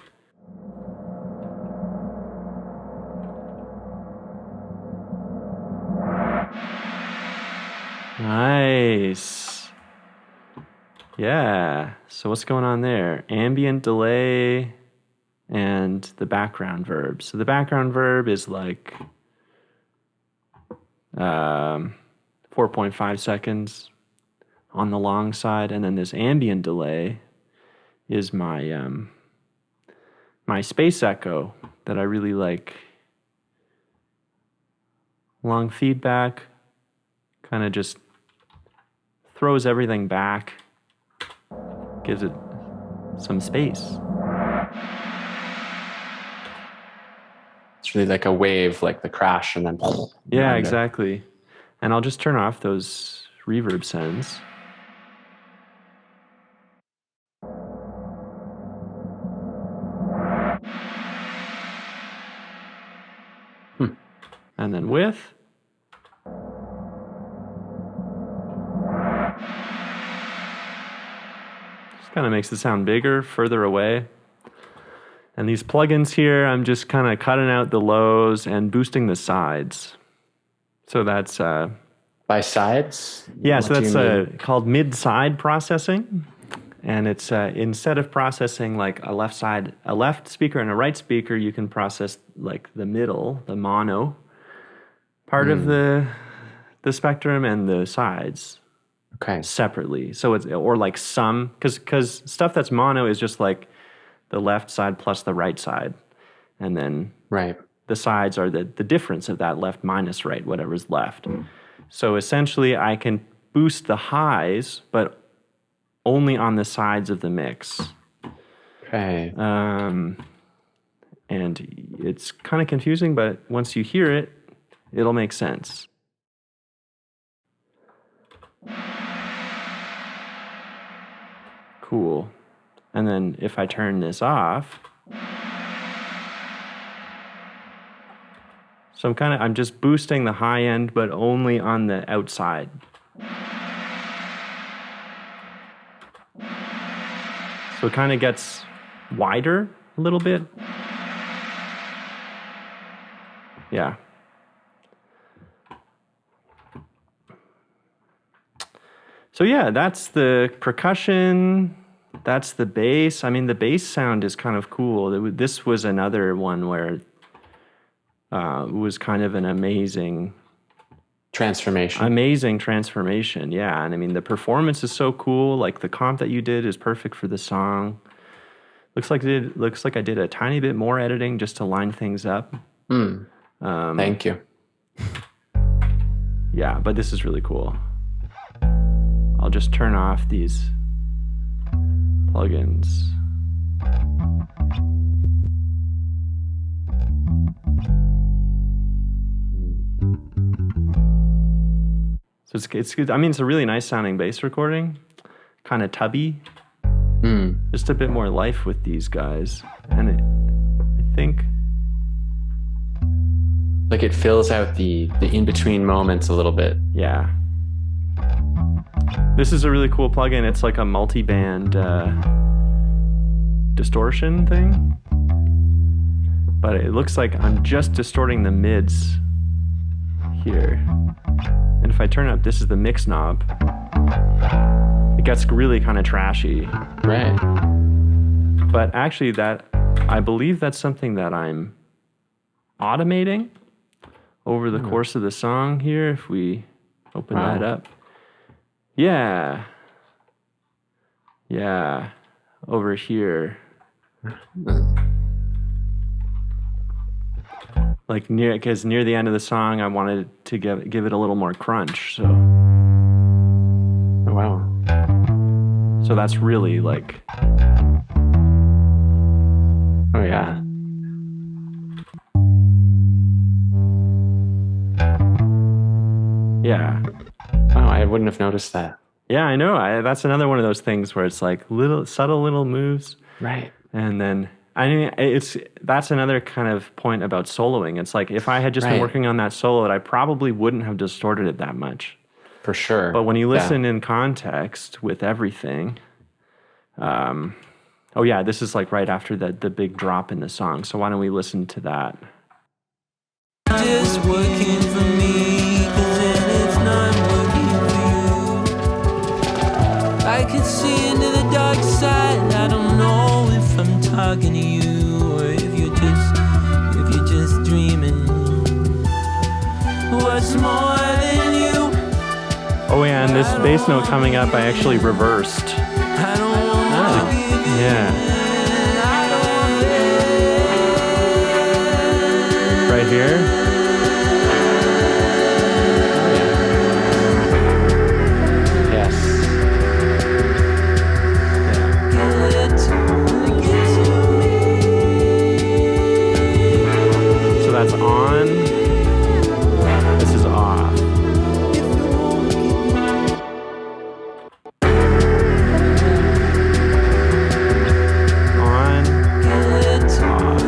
Nice. Yeah. So what's going on there? Ambient delay and the background verb. So the background verb is like 4.5 seconds on the long side, and then this ambient delay is my my space echo that I really like. Long feedback, kind of just throws everything back, gives it some space. It's really like a wave, like the crash, and then yeah, exactly. And I'll just turn off those reverb sends. And then with. Just kind of makes it sound bigger, further away. And these plugins here, I'm just kind of cutting out the lows and boosting the sides. So that's By sides? yeah. What So do you that's mean? called mid-side processing, and it's instead of processing like a left speaker and a right speaker, you can process like the middle, the mono part of the spectrum and the sides Okay. separately. So it's or like some because stuff that's mono is just like the left side plus the right side, and then Right. the sides are the difference of that left minus right, whatever's left. So essentially, I can boost the highs, but only on the sides of the mix. Okay. And it's kind of confusing, but once you hear it, it'll make sense. Cool. And then if I turn this off, so I'm just boosting the high end, but only on the outside. So it kind of gets wider a little bit. Yeah. So yeah, that's the percussion. That's the bass. I mean, the bass sound is kind of cool. This was another one where it was kind of an amazing transformation. Yeah, and I mean the performance is so cool. Like the comp that you did is perfect for the song. Looks like I did a tiny bit more editing just to line things up. Thank you. Yeah, but this is really cool. I'll just turn off these plugins. So it's good. I mean, it's a really nice sounding bass recording, kind of tubby. Just a bit more life with these guys, and I think Like it fills out the in between moments a little bit. yeah. This is a really cool plugin. It's like a multi-band distortion thing, but it looks like I'm just distorting the mids here. And if I turn up, this is the mix knob. It gets really kind of trashy. Right. But actually I believe that's something that I'm automating over the course of the song here. If we open that up. Yeah. Yeah. Over here. Like because near the end of the song, I wanted to give it a little more crunch. So. Oh, wow. So that's really like. Oh, yeah. Yeah. Wow, I wouldn't have noticed that. Yeah, I know. That's another one of those things where it's like subtle little moves. Right. And then, I mean, that's another kind of point about soloing. It's like if I had just been Right. working on that solo, I probably wouldn't have distorted it that much. For sure. But when you listen in context with everything, oh yeah, this is like right after the big drop in the song. So why don't we listen to that? Just working for me, 'cause then it's not working for you. I can see into the dark side. I don't know if I'm talking to you or if you're just dreaming. What's more than you? Oh yeah, and this bass note coming up, I actually reversed. I don't wanna give you. Yeah. Right here. Yes. So that's on. This is off. On. Off.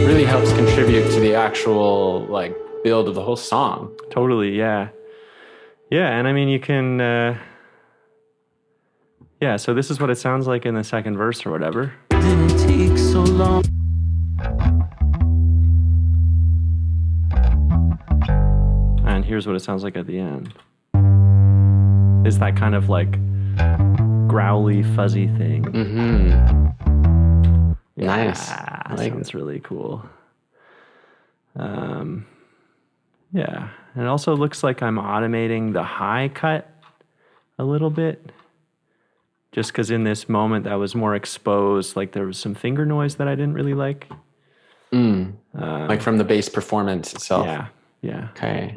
Really helps contribute to the actual like build of the whole song. Totally, yeah. Yeah, and I mean, you can, Yeah, so this is what it sounds like in the second verse or whatever. Didn't take so long. And here's what it sounds like at the end. Is that kind of like growly, fuzzy thing. Mm-hmm. Yeah, Nice. Sounds really cool. Yeah, and it also looks like I'm automating the high cut a little bit. Just because in this moment that was more exposed, like there was some finger noise that I didn't really like. Like from the bass performance itself. Yeah. Okay.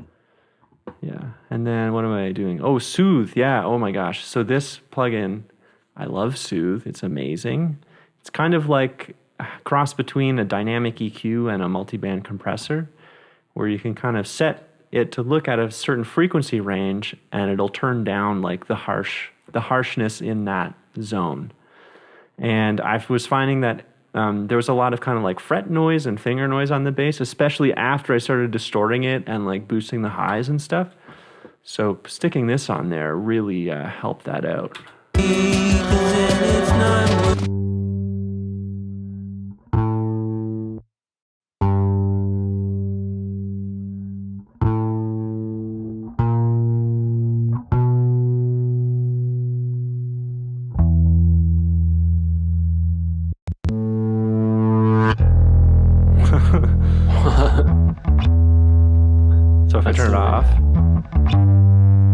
Yeah. And then what am I doing? Oh, Soothe. Yeah. Oh my gosh. So this plugin, I love Soothe. It's amazing. It's kind of like a cross between a dynamic EQ and a multiband compressor, where you can kind of set it to look at a certain frequency range and it'll turn down like the harshness in that zone. And I was finding that there was a lot of kind of like fret noise and finger noise on the bass, especially after I started distorting it and like boosting the highs and stuff. So sticking this on there really helped that out. So if I turn it off,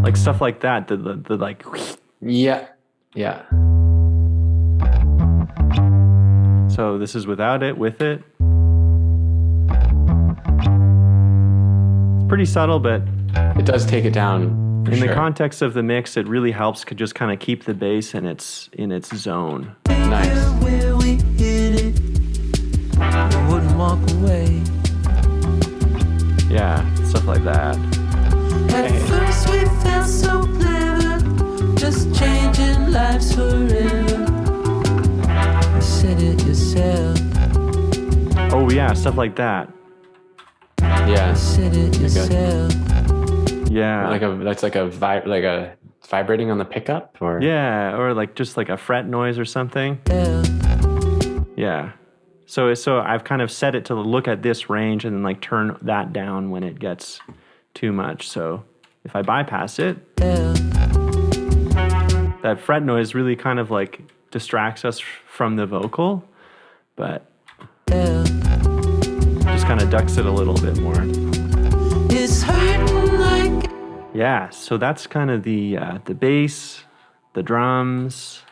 like stuff like that, the like. Yeah. So this is without it, with it. It's pretty subtle, but It does take it down. in the context of the mix, it really helps to just kind of keep the bass in its zone. Nice. Where we hit it, we wouldn't walk away. Yeah, stuff like that. At first we felt so clever, just changing lives forever. You said it yourself. Oh yeah, stuff like that. Yeah. You said it yourself. Yeah. That's like a vibrating on the pickup, or Yeah, or like just like a fret noise or something. Yeah. So I've kind of set it to look at this range and then like turn that down when it gets too much. So if I bypass it, that fret noise really kind of like distracts us from the vocal, but just kind of ducks it a little bit more. It's hurting like. Yeah, so that's kind of the bass, the drums,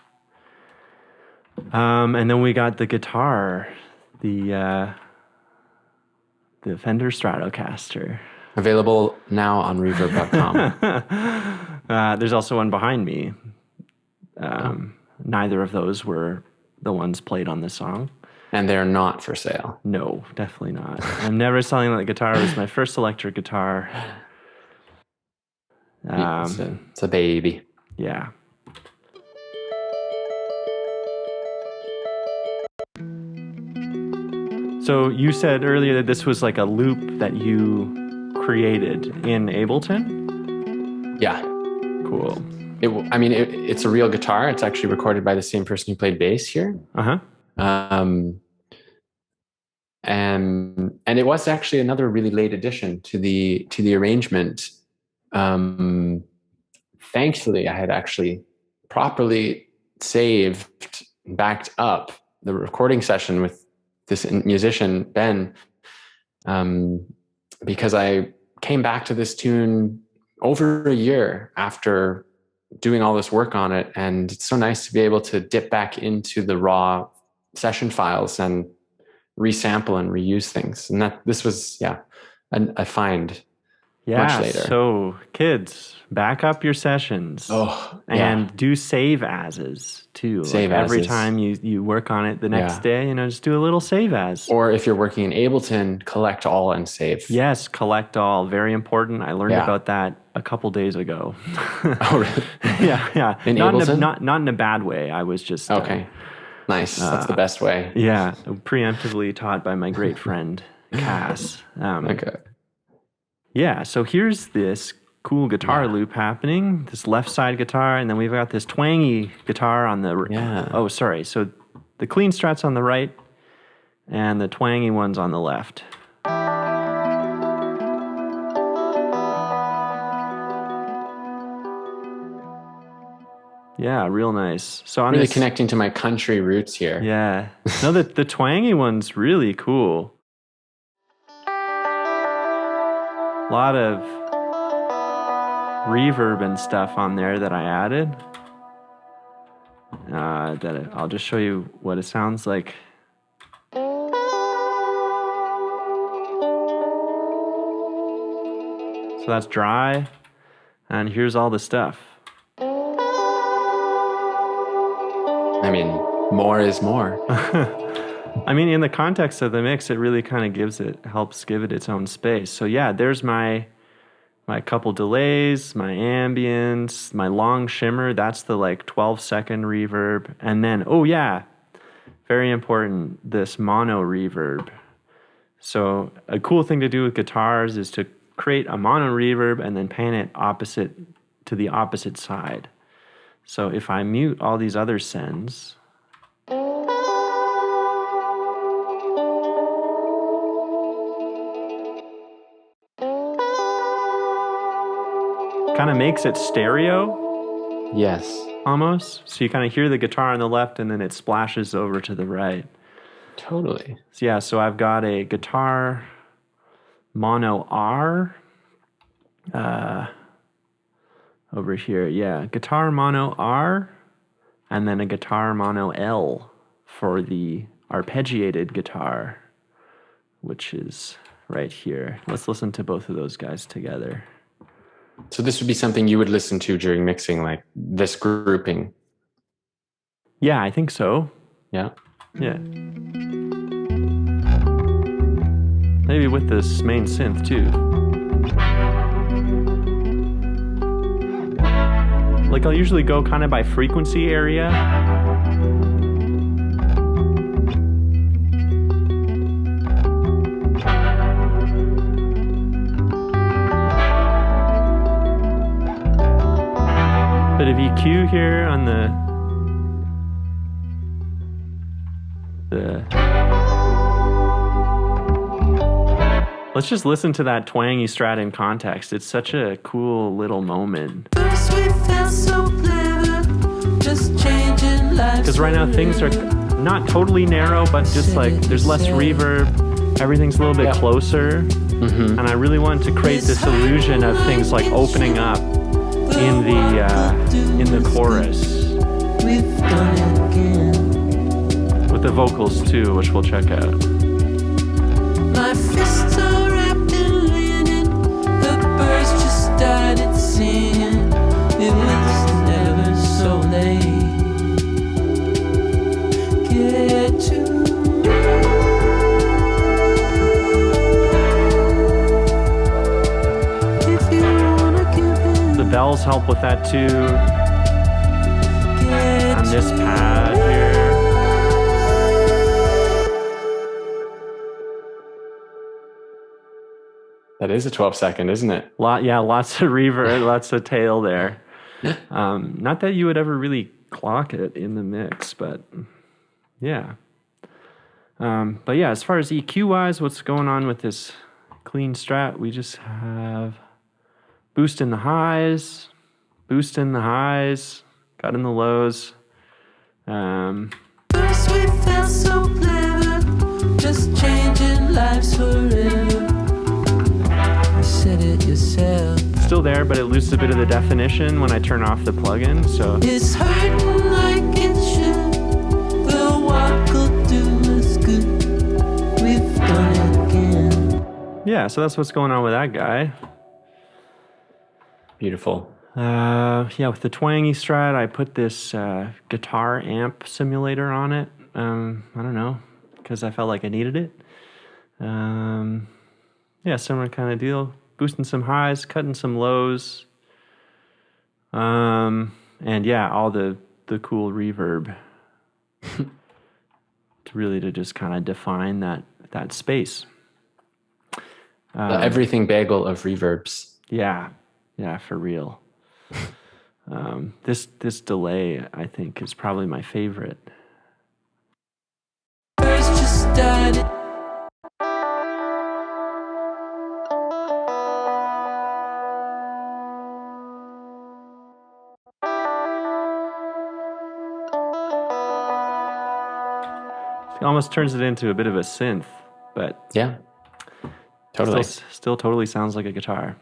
and then we got the guitar, the Fender Stratocaster. available now on reverb.com. There's also one behind me. Neither of those were the ones played on this song. And they're not for sale. No, definitely not. I'm never selling that guitar. It was my first electric guitar. It's a baby. Yeah. So you said earlier that this was like a loop that you created in Ableton? Yeah. Cool. It's a real guitar. It's actually recorded by the same person who played bass here. Uh-huh. And it was actually another really late addition to the arrangement. Thankfully, I had actually properly saved, backed up the recording session with this musician, Ben, because I came back to this tune over a year after doing all this work on it. And it's so nice to be able to dip back into the raw session files and resample and reuse things. And this was, a find. Yeah, much later. So kids, back up your sessions. And do save ases too. Save every ases. time you work on it the next day, just do a little save as. Or if you're working in Ableton, collect all and save. Yes, collect all. Very important. I learned about that a couple days ago. Oh, really? Yeah. In not Ableton? Not in a bad way. I was just Okay. Nice. That's the best way. Yeah, preemptively taught by my great friend Cass. Okay. Yeah, so here's this cool guitar loop happening, this left side guitar, and then we've got this twangy guitar on the... Oh, sorry. So the clean Strat's on the right, and the twangy one's on the left. Yeah, real nice. So on really this, connecting to my country roots here. Yeah. No, the twangy one's really cool. A lot of reverb and stuff on there that I added. I'll just show you what it sounds like. So that's dry, and here's all the stuff. I mean, more is more. I mean, in the context of the mix, it really kind of helps give it its own space. So yeah, there's my couple delays, my ambience, my long shimmer. That's the like 12-second reverb. And then, oh yeah, very important, this mono reverb. So a cool thing to do with guitars is to create a mono reverb and then pan it opposite to the opposite side. So if I mute all these other sends, kind of makes it stereo. Yes. Almost. So you kind of hear the guitar on the left and then it splashes over to the right. Totally. So yeah, so I've got a guitar mono R over here. Yeah, guitar mono R and then a guitar mono L for the arpeggiated guitar, which is right here. Let's listen to both of those guys together. So this would be something you would listen to during mixing, like this grouping. Yeah, I think so. Yeah. Yeah. Maybe with this main synth too. Like I'll usually go kind of by frequency area. Bit of EQ here on the Let's just listen to that twangy Strat in context. It's such a cool little moment. Because right now things are not totally narrow, but just like there's less reverb. Everything's a little bit closer. And I really want to create this illusion of things like opening up in the chorus. We've done it again. With the vocals too, which we'll check out. My fists are wrapped in linen. The birds just started singing. It was never so late. Get to me. If you wanna give in. The bells help with that too. On this pad here. That is a 12-second, isn't it? Lots of reverb, lots of tail there. Not that you would ever really clock it in the mix, but yeah. But yeah, as far as EQ-wise, what's going on with this clean Strat? We just have boost in the highs, cut in the lows. First we felt so clever, just changing lives forever. You said it yourself. Still there, but it loses a bit of the definition when I turn off the plugin. So It's hurting like it should. The walk will do us good. We've done it again. yeah, so that's what's going on with that guy. Beautiful. Yeah, with the twangy Strat, I put this guitar amp simulator on it. I don't know, because I felt like I needed it. Yeah, similar kind of deal. Boosting some highs, cutting some lows. And yeah, all the cool reverb to just kind of define that space. The everything bagel of reverbs. Yeah. Yeah, for real. This delay, I think, is probably my favorite. Birds just started. It almost turns it into a bit of a synth, but Yeah, totally. still totally sounds like a guitar.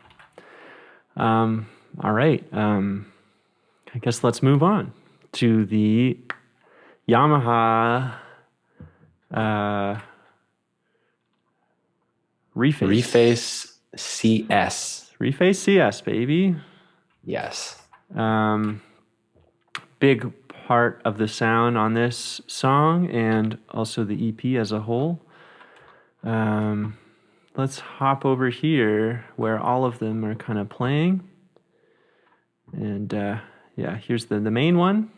All right. I guess let's move on to the Yamaha Reface CS. Reface CS, baby. Yes. Big part of the sound on this song and also the EP as a whole. Let's hop over here where all of them are kind of playing. And yeah, here's the main one.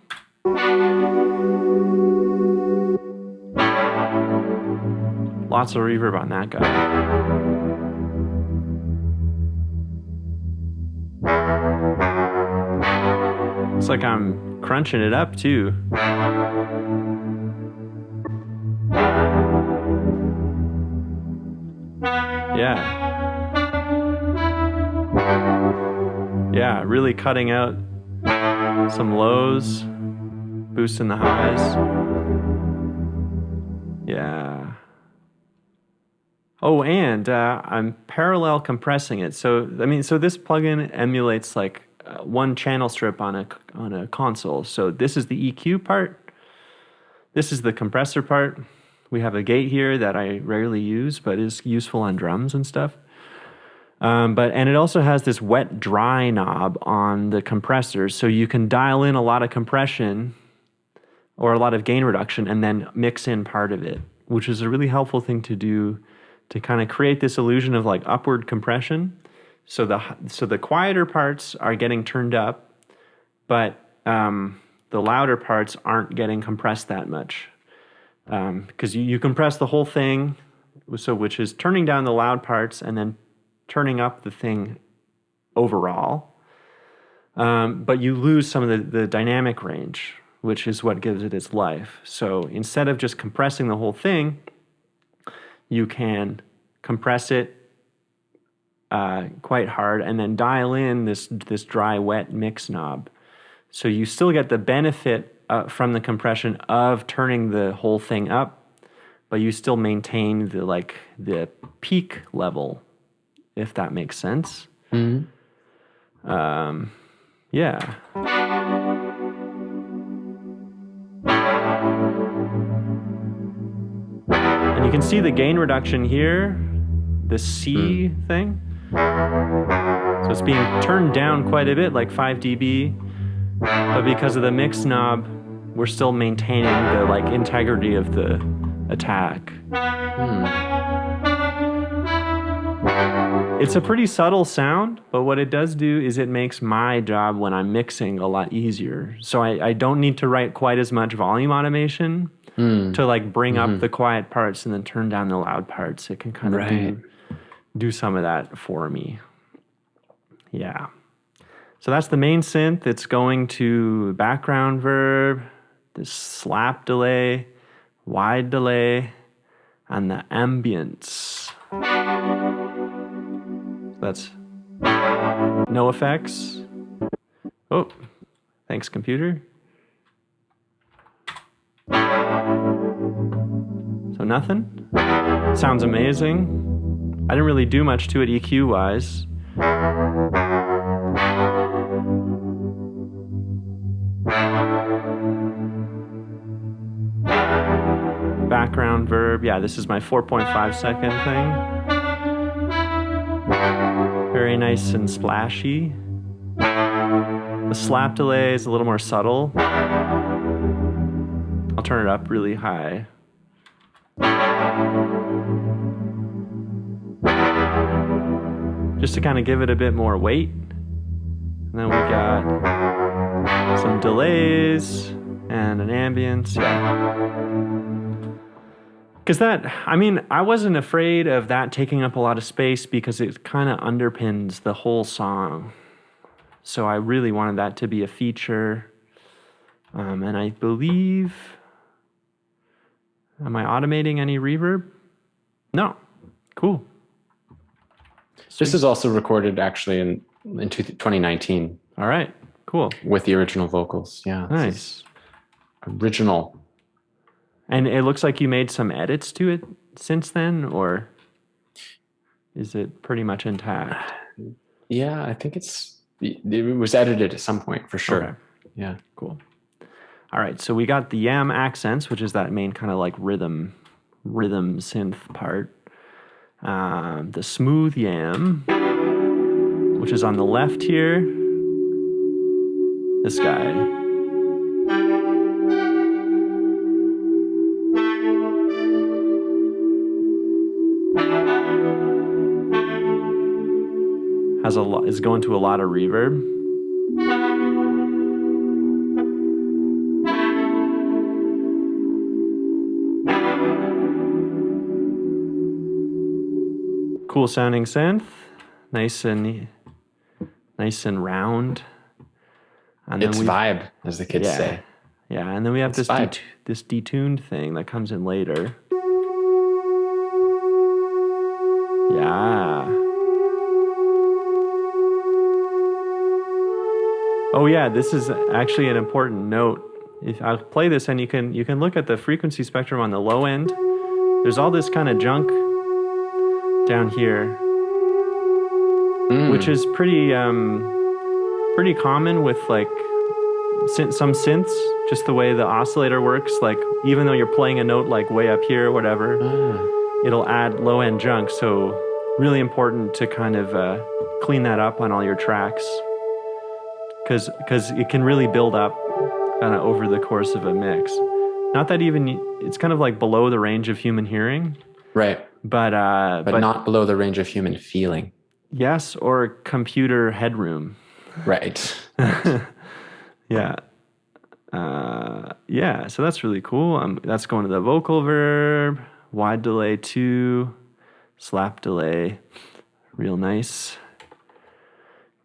Lots of reverb on that guy. It's like I'm crunching it up too. Yeah. Yeah, really cutting out some lows, boosting the highs. Yeah. Oh, and I'm parallel compressing it. So this plugin emulates like one channel strip on a console. So this is the EQ part. This is the compressor part. We have a gate here that I rarely use, but is useful on drums and stuff. And it also has this wet dry knob on the compressor, so you can dial in a lot of compression or a lot of gain reduction and then mix in part of it, which is a really helpful thing to do to kind of create this illusion of like upward compression. So the quieter parts are getting turned up, but the louder parts aren't getting compressed that much. Because you compress the whole thing, so which is turning down the loud parts and then turning up the thing overall. But you lose some of the dynamic range, which is what gives it its life. So instead of just compressing the whole thing, you can compress it quite hard and then dial in this dry wet mix knob. So you still get the benefit from the compression of turning the whole thing up, but you still maintain the peak level, if that makes sense. Mm-hmm. Yeah. And you can see the gain reduction here, the C thing. So it's being turned down quite a bit, like 5 dB, but because of the mix knob, we're still maintaining the integrity of the attack. It's a pretty subtle sound, but what it does do is it makes my job when I'm mixing a lot easier. So I don't need to write quite as much volume automation to bring up the quiet parts and then turn down the loud parts. It can kind of do some of that for me. Yeah. So that's the main synth. It's going to background verb, this slap delay, wide delay, and the ambience. That's no effects. Oh, thanks, computer. So nothing. Sounds amazing. I didn't really do much to it EQ-wise. Background verb. Yeah, this is my 4.5 second thing. Very nice and splashy. The slap delay is a little more subtle. I'll turn it up really high. Just to kind of give it a bit more weight. And then we got some delays and an ambience. Yeah. Because I wasn't afraid of that taking up a lot of space because it kind of underpins the whole song. So I really wanted that to be a feature. And I believe, am I automating any reverb? No. Cool. This is also recorded actually in 2019. All right. Cool. With the original vocals. Yeah. Nice. Original. And it looks like you made some edits to it since then, or is it pretty much intact? Yeah, I think it was edited at some point for sure. Okay. Yeah. Cool. All right. So we got the yam accents, which is that main kind of like rhythm synth part. The smooth yam, which is on the left here. This guy. Is going to a lot of reverb. Cool sounding synth, nice and round. And it's vibe, as the kids say. Yeah, and then we have this detuned thing that comes in later. Yeah. Oh yeah, this is actually an important note. If I'll play this, and you can look at the frequency spectrum on the low end. There's all this kind of junk down here, which is pretty common with like some synths. Just the way the oscillator works, like even though you're playing a note like way up here or whatever, it'll add low end junk. So really important to kind of clean that up on all your tracks. Because it can really build up kind of over the course of a mix. Not that it's kind of like below the range of human hearing. Right. But not below the range of human feeling. Yes, or computer headroom. Right. Yeah. Yeah, so that's really cool. That's going to the vocal verb, wide delay 2, slap delay, real nice.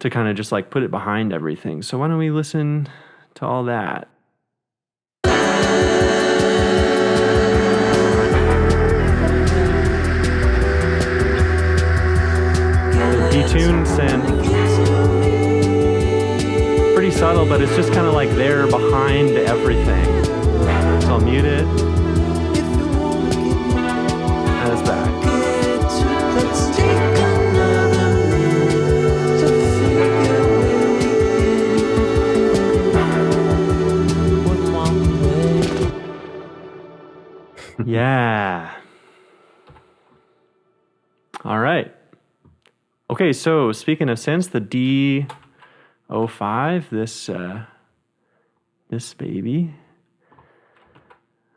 To kind of just like put it behind everything. So why don't we listen to all that? The detuned synth, pretty subtle, but it's just kind of like there behind everything. So I'll mute it. And it's back. Yeah. All right. Okay, so speaking of synths, the D05, this baby,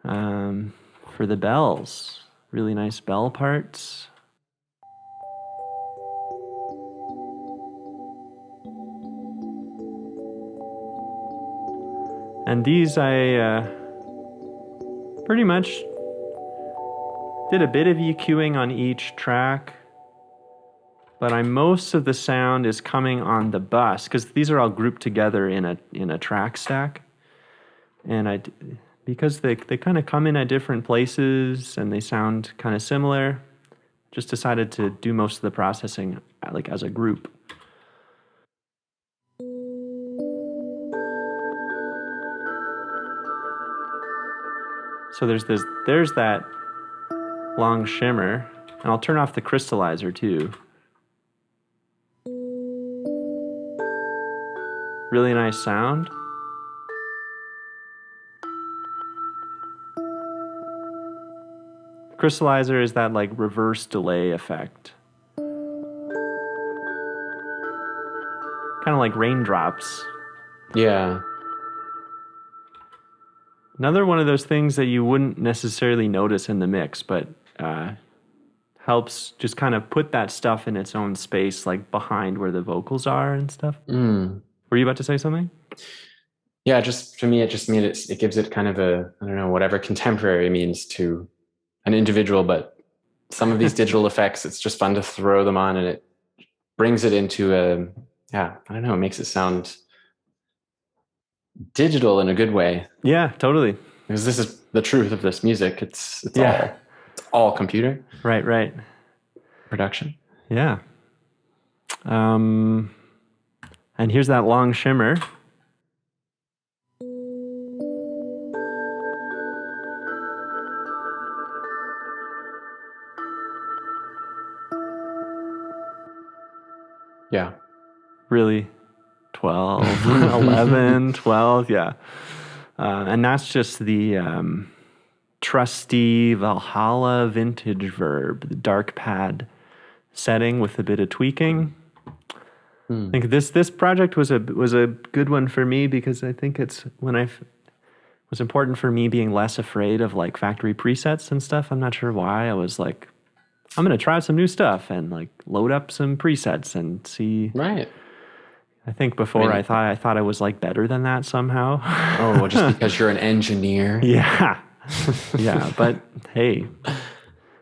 for the bells, really nice bell parts. And these I pretty much did a bit of EQing on each track, but most of the sound is coming on the bus because these are all grouped together in a track stack, and because they kind of come in at different places and they sound kind of similar, just decided to do most of the processing like as a group. So there's that long shimmer, and I'll turn off the crystallizer too. Really nice sound. Crystallizer is that like reverse delay effect. Kind of like raindrops. Yeah. Another one of those things that you wouldn't necessarily notice in the mix, but helps just kind of put that stuff in its own space, like behind where the vocals are and stuff. Were you about to say something? Yeah, just for me, it just means it gives it kind of a, I don't know, whatever contemporary means to an individual, but some of these digital effects, it's just fun to throw them on, and it brings it into Yeah, I don't know. It makes it sound digital in a good way, Yeah, totally. because this is the truth of this music. It's Yeah. all computer Right. production. Yeah. And here's that long shimmer. Yeah. Really 12, 11, 12. Yeah. And that's just the trusty Valhalla vintage verb, the dark pad setting with a bit of tweaking. I think this project was a good one for me because I think it's when it was important for me being less afraid of like factory presets and stuff. I'm not sure why. I was like, I'm gonna try some new stuff and like load up some presets and see. Right. I think before I thought I was like better than that somehow. Oh, just because you're an engineer. Yeah. Yeah, but hey,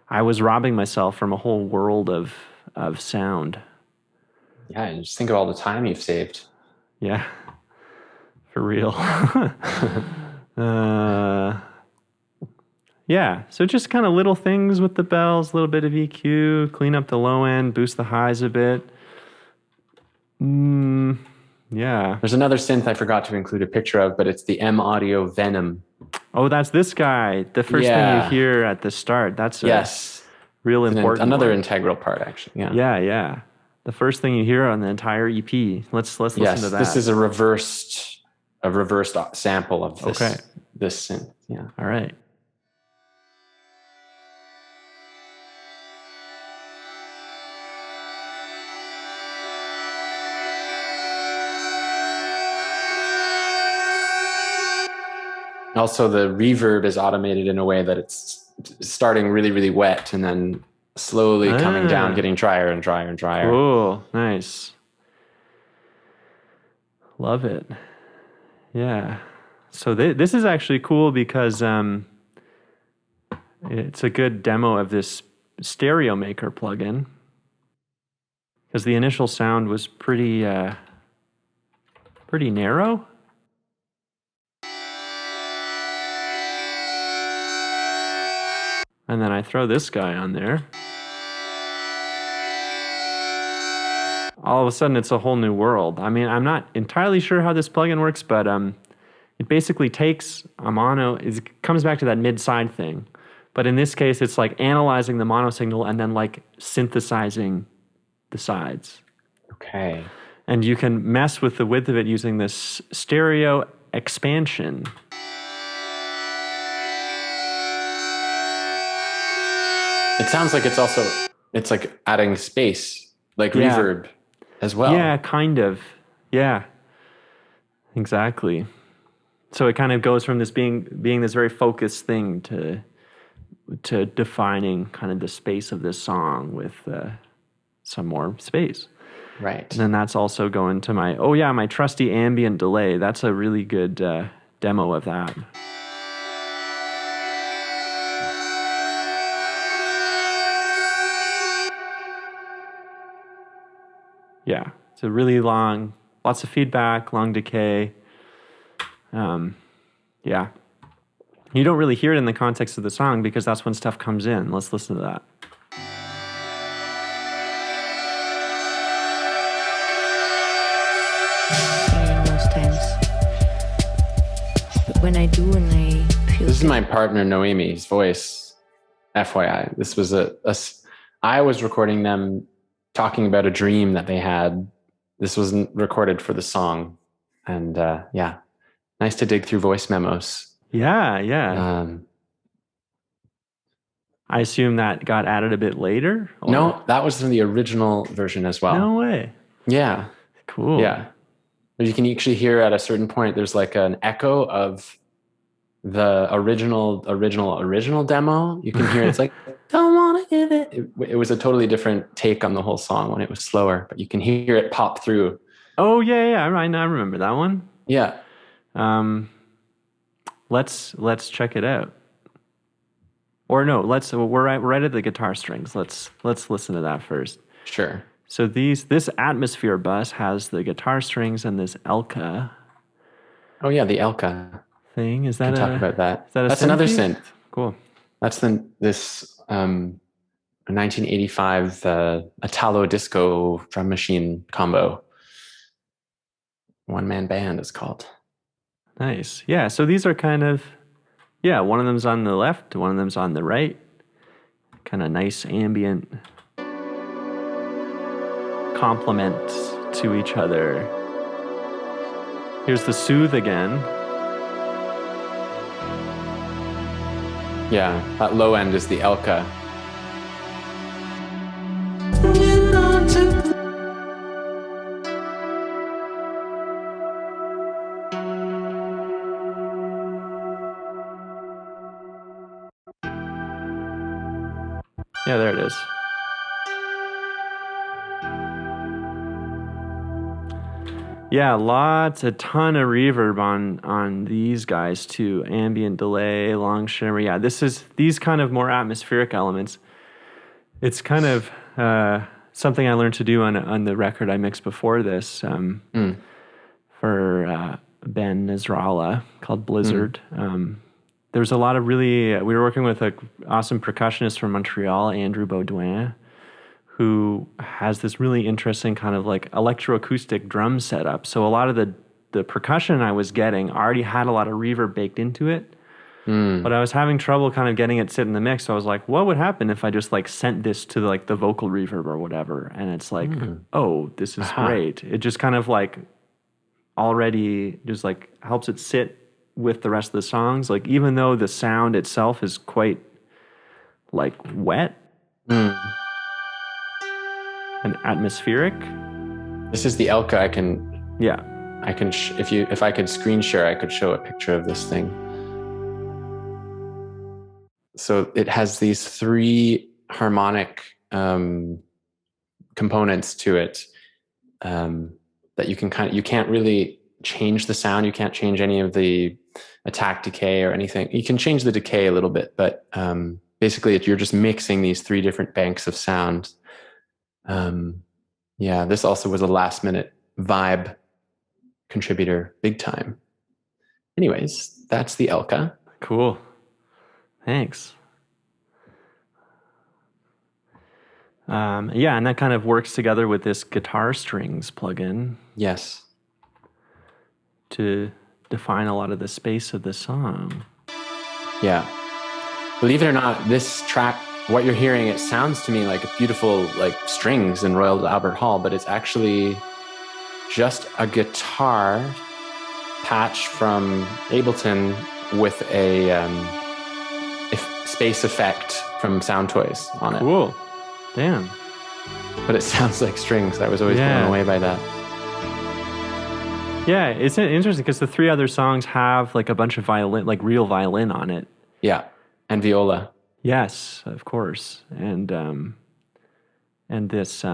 I was robbing myself from a whole world of sound. Yeah, and just think of all the time you've saved. Yeah. For real. Yeah, so just kind of little things with the bells, a little bit of EQ, clean up the low end, boost the highs a bit. Yeah. There's another synth I forgot to include a picture of, but it's the M Audio Venom. Oh, that's this guy. The first thing you hear at the start. That's real important. Another one. Integral part, actually. Yeah. Yeah. The first thing you hear on the entire EP. Let's listen to that. This is a reversed sample of this. Okay. This synth. Yeah. All right. Also, the reverb is automated in a way that it's starting really, really wet and then slowly coming down, getting drier and drier and drier. Oh, nice. Love it. Yeah. So this is actually cool because it's a good demo of this Stereo Maker plugin. Because the initial sound was pretty narrow. And then I throw this guy on there. All of a sudden, it's a whole new world. I mean, I'm not entirely sure how this plugin works, but it basically takes a mono, it comes back to that mid-side thing. But in this case, it's like analyzing the mono signal and then like synthesizing the sides. Okay. And you can mess with the width of it using this stereo expansion. It sounds like it's like adding space, like reverb as well. Yeah, kind of. Yeah, exactly. So it kind of goes from this being this very focused thing to defining kind of the space of this song with some more space. Right. And then that's also going to my trusty ambient delay. That's a really good demo of that. Yeah, it's a really long, lots of feedback, long decay. Yeah. You don't really hear it in the context of the song because that's when stuff comes in. Let's listen to that. Most times. But when I do and I feel This is my partner Noemi's voice. FYI, this was I was recording them talking about a dream that they had. This wasn't recorded for the song, and nice to dig through voice memos. Yeah. I assume that got added a bit later? Or? No, that was in the original version as well. No way. Yeah. Cool. Yeah. You can actually hear at a certain point, there's like an echo of the original demo. You can hear it's like, don't want to give it. It was a totally different take on the whole song when it was slower, but you can hear it pop through. Oh, yeah. I remember that one. Yeah. Let's check it out. Or no, we're right at the guitar strings. Let's listen to that first. Sure. So this atmosphere bus has the guitar strings and this Elka Oh yeah, the Elka. thing. Is Can that talk about that. Is that a That's another synthy? synth. Cool. That's this 1985 Italo disco drum machine combo. One man band is called. Nice. Yeah. So these are kind of, one of them's on the left, one of them's on the right. Kind of nice ambient complements to each other. Here's the soothe again. Yeah, that low end is the Elka. Holding on to Yeah, there it is. Yeah, a ton of reverb on these guys too. Ambient delay, long shimmer. Yeah, these kind of more atmospheric elements. It's kind of something I learned to do on the record I mixed before this for Ben Nasrallah called Blizzard. There was a lot of we were working with an awesome percussionist from Montreal, Andrew Baudouin, who has this really interesting kind of like electroacoustic drum setup. So a lot of the percussion I was getting already had a lot of reverb baked into it. But I was having trouble kind of getting it sit in the mix. So I was like, what would happen if I just like sent this to like the vocal reverb or whatever? And it's like, oh, this is great. It just kind of like already just like helps it sit with the rest of the songs. Like even though the sound itself is quite like wet and atmospheric. This is the Elka. Yeah. If I could screen share, I could show a picture of this thing. So it has these 3 harmonic components to it that you can't really change the sound. You can't change any of the attack decay or anything. You can change the decay a little bit, but basically you're just mixing these 3 different banks of sound. This also was a last minute vibe contributor, big time. Anyways, that's the Elka. Cool. Thanks. And that kind of works together with this guitar strings plugin. Yes. To define a lot of the space of the song. Yeah. Believe it or not, this track, what you're hearing, it sounds to me like a beautiful like strings in Royal Albert Hall, but it's actually just a guitar patch from Ableton with a space effect from Sound Toys on it. Cool. Damn. But it sounds like strings. I was always blown away by that. Yeah, it's interesting because the 3 other songs have like a bunch of violin, like real violin on it. Yeah, and viola. Yes, of course. And this,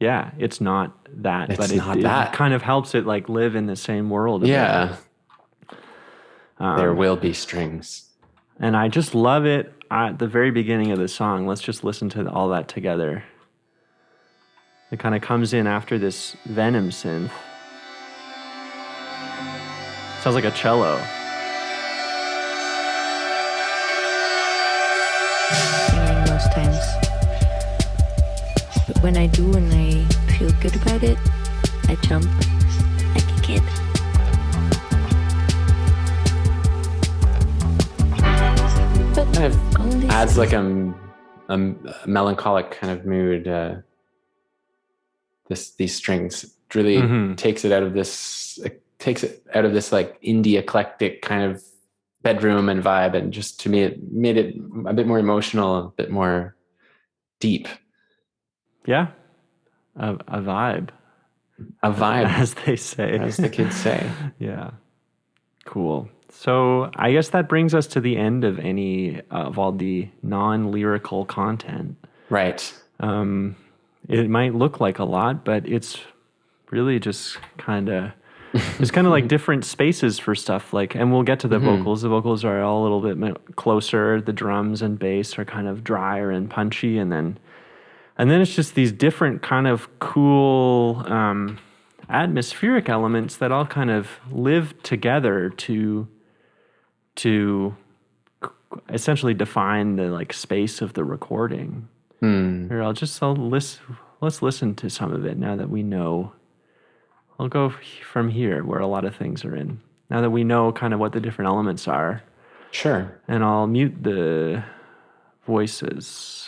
it's not that, It's but not it that. kind of helps it like live in the same world. Yeah. There will be strings. And I just love it at the very beginning of the song. Let's just listen to all that together. It kind of comes in after this Venom synth. Sounds like a cello. Singing most times. But when I do and I feel good about it, I jump like a kid. But Kind of only adds like a melancholic kind of mood. These strings it really takes it out of this like indie eclectic kind of bedroom and vibe, and just to me it made it a bit more emotional, a bit more deep. Yeah, a vibe. A vibe, as they say, as the kids say. Yeah, cool. So I guess that brings us to the end of any of all the non-lyrical content. Right. It might look like a lot, but it's really just kind of there's kind of like different spaces for stuff. Like, and we'll get to the vocals. The vocals are all a little bit closer. The drums and bass are kind of drier and punchy, and then And then it's just these different kind of cool atmospheric elements that all kind of live together to essentially define the like space of the recording. Here, let's listen to some of it now that we know. I'll go from here where a lot of things are in. Now that we know kind of what the different elements are. Sure. And I'll mute the voices.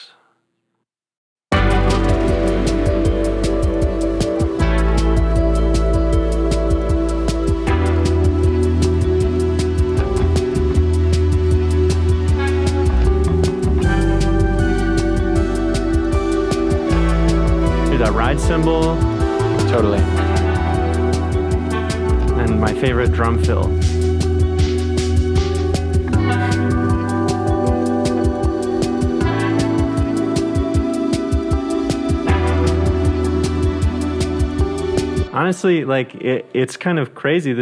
That ride cymbal. Totally. And my favorite drum fill. Honestly, like it's kind of crazy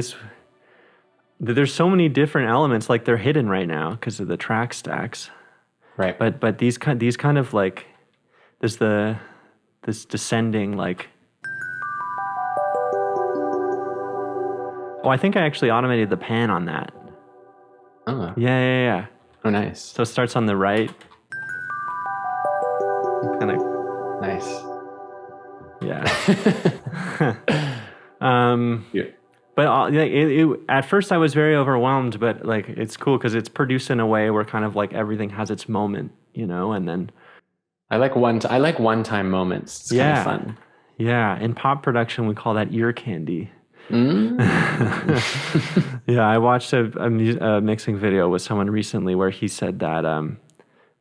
there's so many different elements, like they're hidden right now because of the track stacks. Right. But these kind of like there's this descending like. Oh, I think I actually automated the pan on that. Oh. Yeah. Oh, nice. So it starts on the right. Kind of. Nice. Yeah. Yeah. But at first I was very overwhelmed, but like it's cool because it's produced in a way where kind of like everything has its moment, you know, and then. I like one-time moments. It's kind of fun. Yeah. In pop production, we call that ear candy. Mm. Yeah, I watched a mixing video with someone recently where he said that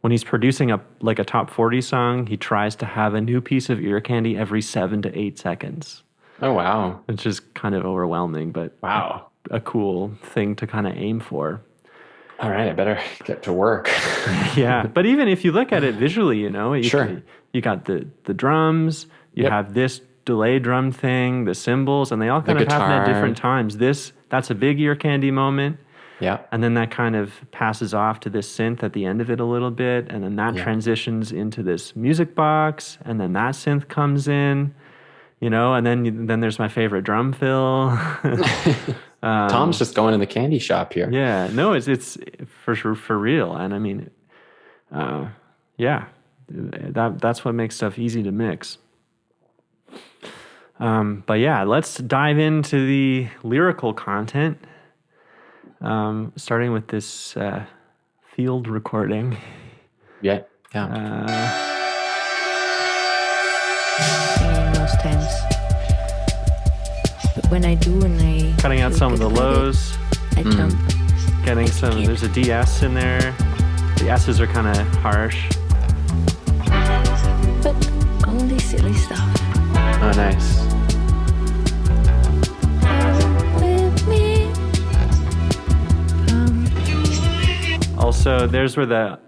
when he's producing a top 40 song, he tries to have a new piece of ear candy every 7 to 8 seconds. Oh, wow. It's just kind of overwhelming, but wow, a cool thing to kind of aim for. All right, I better get to work. Yeah, but even if you look at it visually, you know, you got the drums, you have this delay drum thing, the cymbals, and they all kind of happen at different times. That's a big ear candy moment. Yeah. And then that kind of passes off to this synth at the end of it a little bit, and then that transitions into this music box, and then that synth comes in, you know, and then there's my favorite drum fill. Tom's just going to the candy shop here. Yeah, no, it's for real, and I mean, that's what makes stuff easy to mix. But yeah, let's dive into the lyrical content, starting with this field recording. Yeah. Singing most times. But when I do, and I Cutting out some of the lows. I jump. Getting some. There's a DS in there. The S's are kind of harsh. But only silly stuff. Oh, nice. With me. Also, there's where the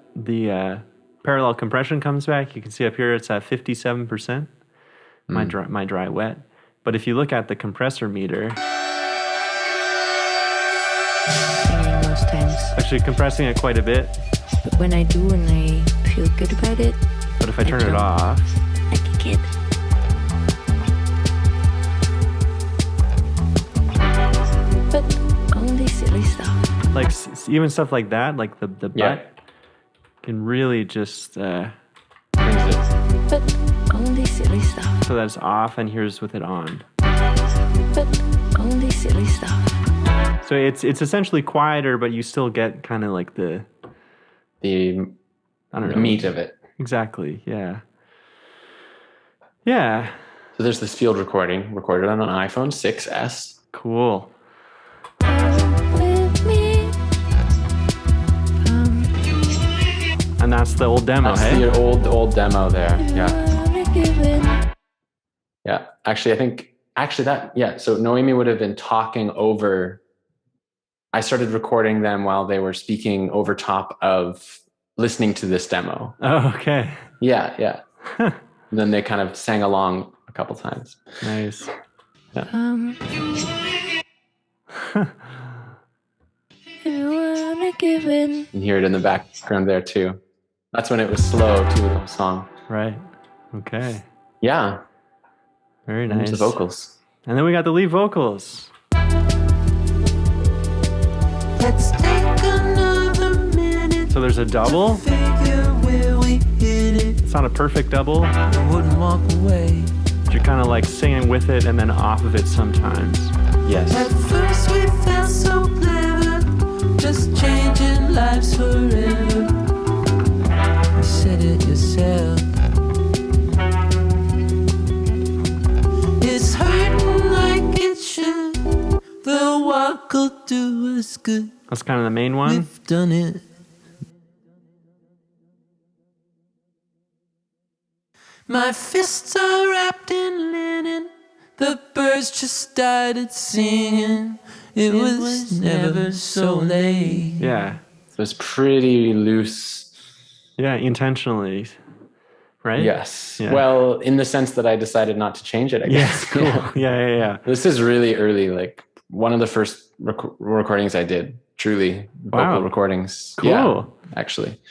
parallel compression comes back. You can see up here it's at 57%. My dry wet. But if you look at the compressor meter, Singing most times. actually compressing it quite a bit. But when I do, and I feel good about it, But if I turn it jump. off, I kick it. But only silly stuff. like even stuff like that, like the butt, Yeah. can really just Brings it. But only silly stuff. so that's off, and here's with it on. But only silly stuff. So it's essentially quieter, but you still get kind of like the The I don't know meat of it. exactly. Yeah. Yeah. So there's this field recording recorded on an iPhone 6S. Cool. With me. And that's the old demo, That's hey? the old demo there. Yeah. Wanna give in. Yeah. So Noemi would have been talking over. I started recording them while they were speaking over top of listening to this demo. Oh, okay. Yeah. And then they kind of sang along a couple times. Nice. If you wanna give in. You can hear it in the background there too. That's when it was slow too, the song. Right. Okay. Yeah. Very There's nice. the vocals. And then we got the lead vocals. Let's take another minute. So there's a double. Figure where we hit it. It's not a perfect double. I wouldn't walk away. You're kind of like singing with it and then off of it sometimes. Yes. At first we felt so clever, just changing lives forever. You said it yourself. It's hurting like it should. The walk will do us good. That's kind of the main one. We've done it. My fists are wrapped in linen. The birds just started singing. It was never so late. Yeah. So it's pretty loose. Yeah, intentionally. Right? Yes. Yeah. Well, in the sense that I decided not to change it, I Yeah, guess. cool. Yeah. This is really early, like one of the first recordings I did, truly Wow. vocal recordings. Cool. Yeah, actually.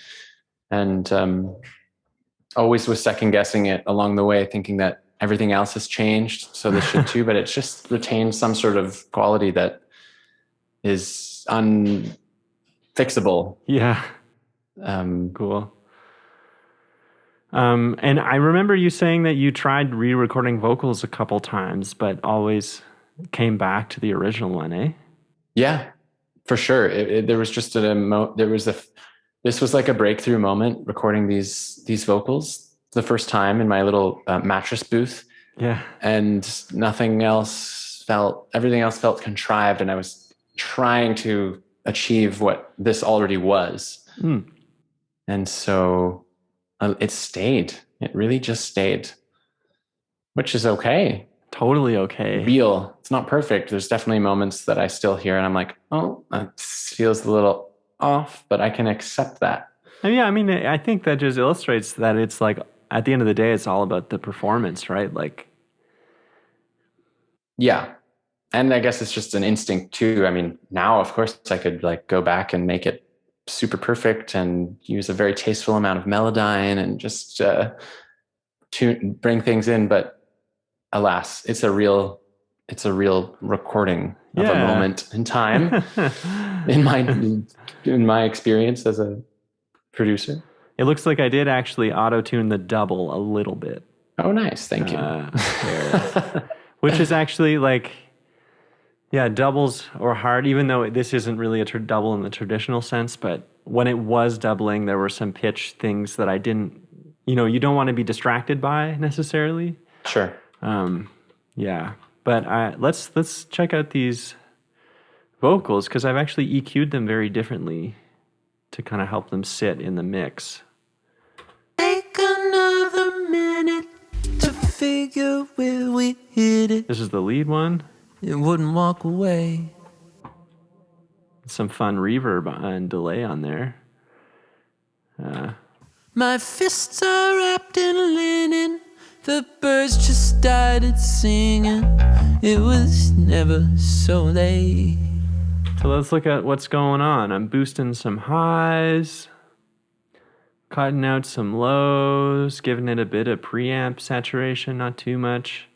And always was second guessing it along the way, thinking that everything else has changed, so this should too, but it's just retained some sort of quality that is unfixable. Yeah. Cool. And I remember you saying that you tried re-recording vocals a couple times, but always came back to the original one, eh? Yeah, for sure. There was just this was like a breakthrough moment recording these vocals the first time in my little mattress booth. Yeah. And everything else felt contrived, and I was trying to achieve what this already was. And so it stayed. It really just stayed, which is okay. Totally okay. Real. It's not perfect. There's definitely moments that I still hear and I'm like, oh, that feels a little off, but I can accept that. Yeah, I mean, I think that just illustrates that it's like, at the end of the day, it's all about the performance, right? Like, yeah. And I guess it's just an instinct too. I mean, now, of course, I could like go back and make it super perfect and use a very tasteful amount of melodyne and just bring things in. But alas, it's a real recording of a moment in time in my experience as a producer. It looks like I did actually auto-tune the double a little bit. Oh, nice. Thank you. Which is actually like, yeah, doubles are hard, even though this isn't really a double in the traditional sense. But when it was doubling, there were some pitch things that I didn't, you don't want to be distracted by necessarily. Sure. Yeah. But let's check out these vocals, because I've actually EQ'd them very differently to kind of help them sit in the mix. Take another minute to figure where we hit it. This is the lead one. It wouldn't walk away. Some fun reverb and delay on there. My fists are wrapped in linen. The birds just started singing. It was never so late. So let's look at what's going on. I'm boosting some highs, cutting out some lows, giving it a bit of preamp saturation, not too much.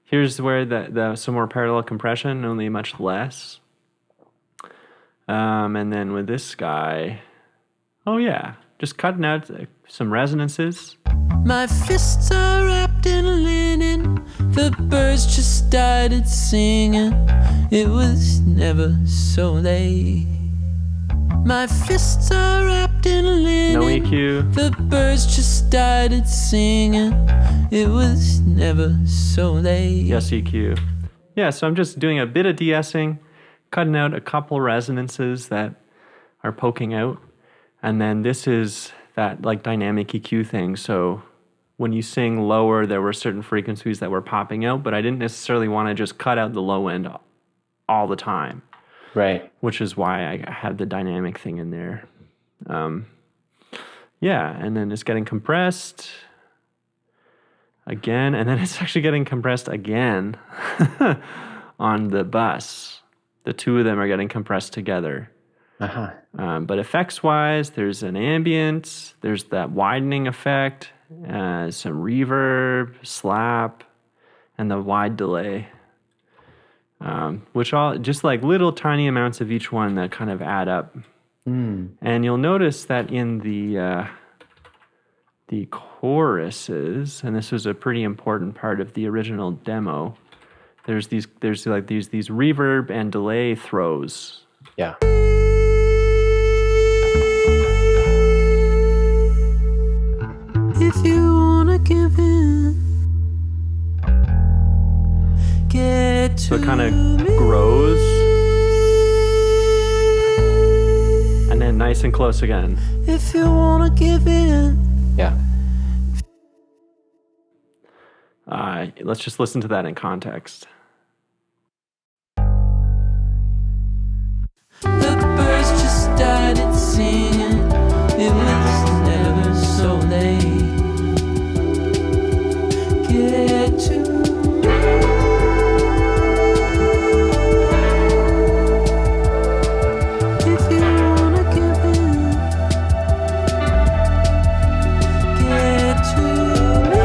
Here's where the some more parallel compression, only much less. And then with this guy, oh yeah, just cutting out some resonances. My fists are wrapped in linen. The birds just started singing. It was never so late. My fists are wrapped in linen. No EQ. The birds just started singing. It was never so late. Yes, EQ. Yeah, so I'm just doing a bit of de-essing, cutting out a couple resonances that are poking out. And then this is that like dynamic EQ thing. So when you sing lower, there were certain frequencies that were popping out, but I didn't necessarily want to just cut out the low end all the time. Right. Which is why I had the dynamic thing in there. Yeah, and then it's getting compressed again, and then it's actually getting compressed again on the bus. The two of them are getting compressed together. Uh-huh. But effects-wise, there's an ambient, there's that widening effect, some reverb, slap, and the wide delay, which all just like little tiny amounts of each one that kind of add up. And you'll notice that in the choruses, and this was a pretty important part of the original demo, there's these reverb and delay throws. Yeah. If you wanna give in, get So it to kind of me. grows, and then nice and close again. If you wanna give in, Yeah. Let's just listen to that in context. the birds just started singing. It was never so late. Get to me. If you wanna give in, get to me.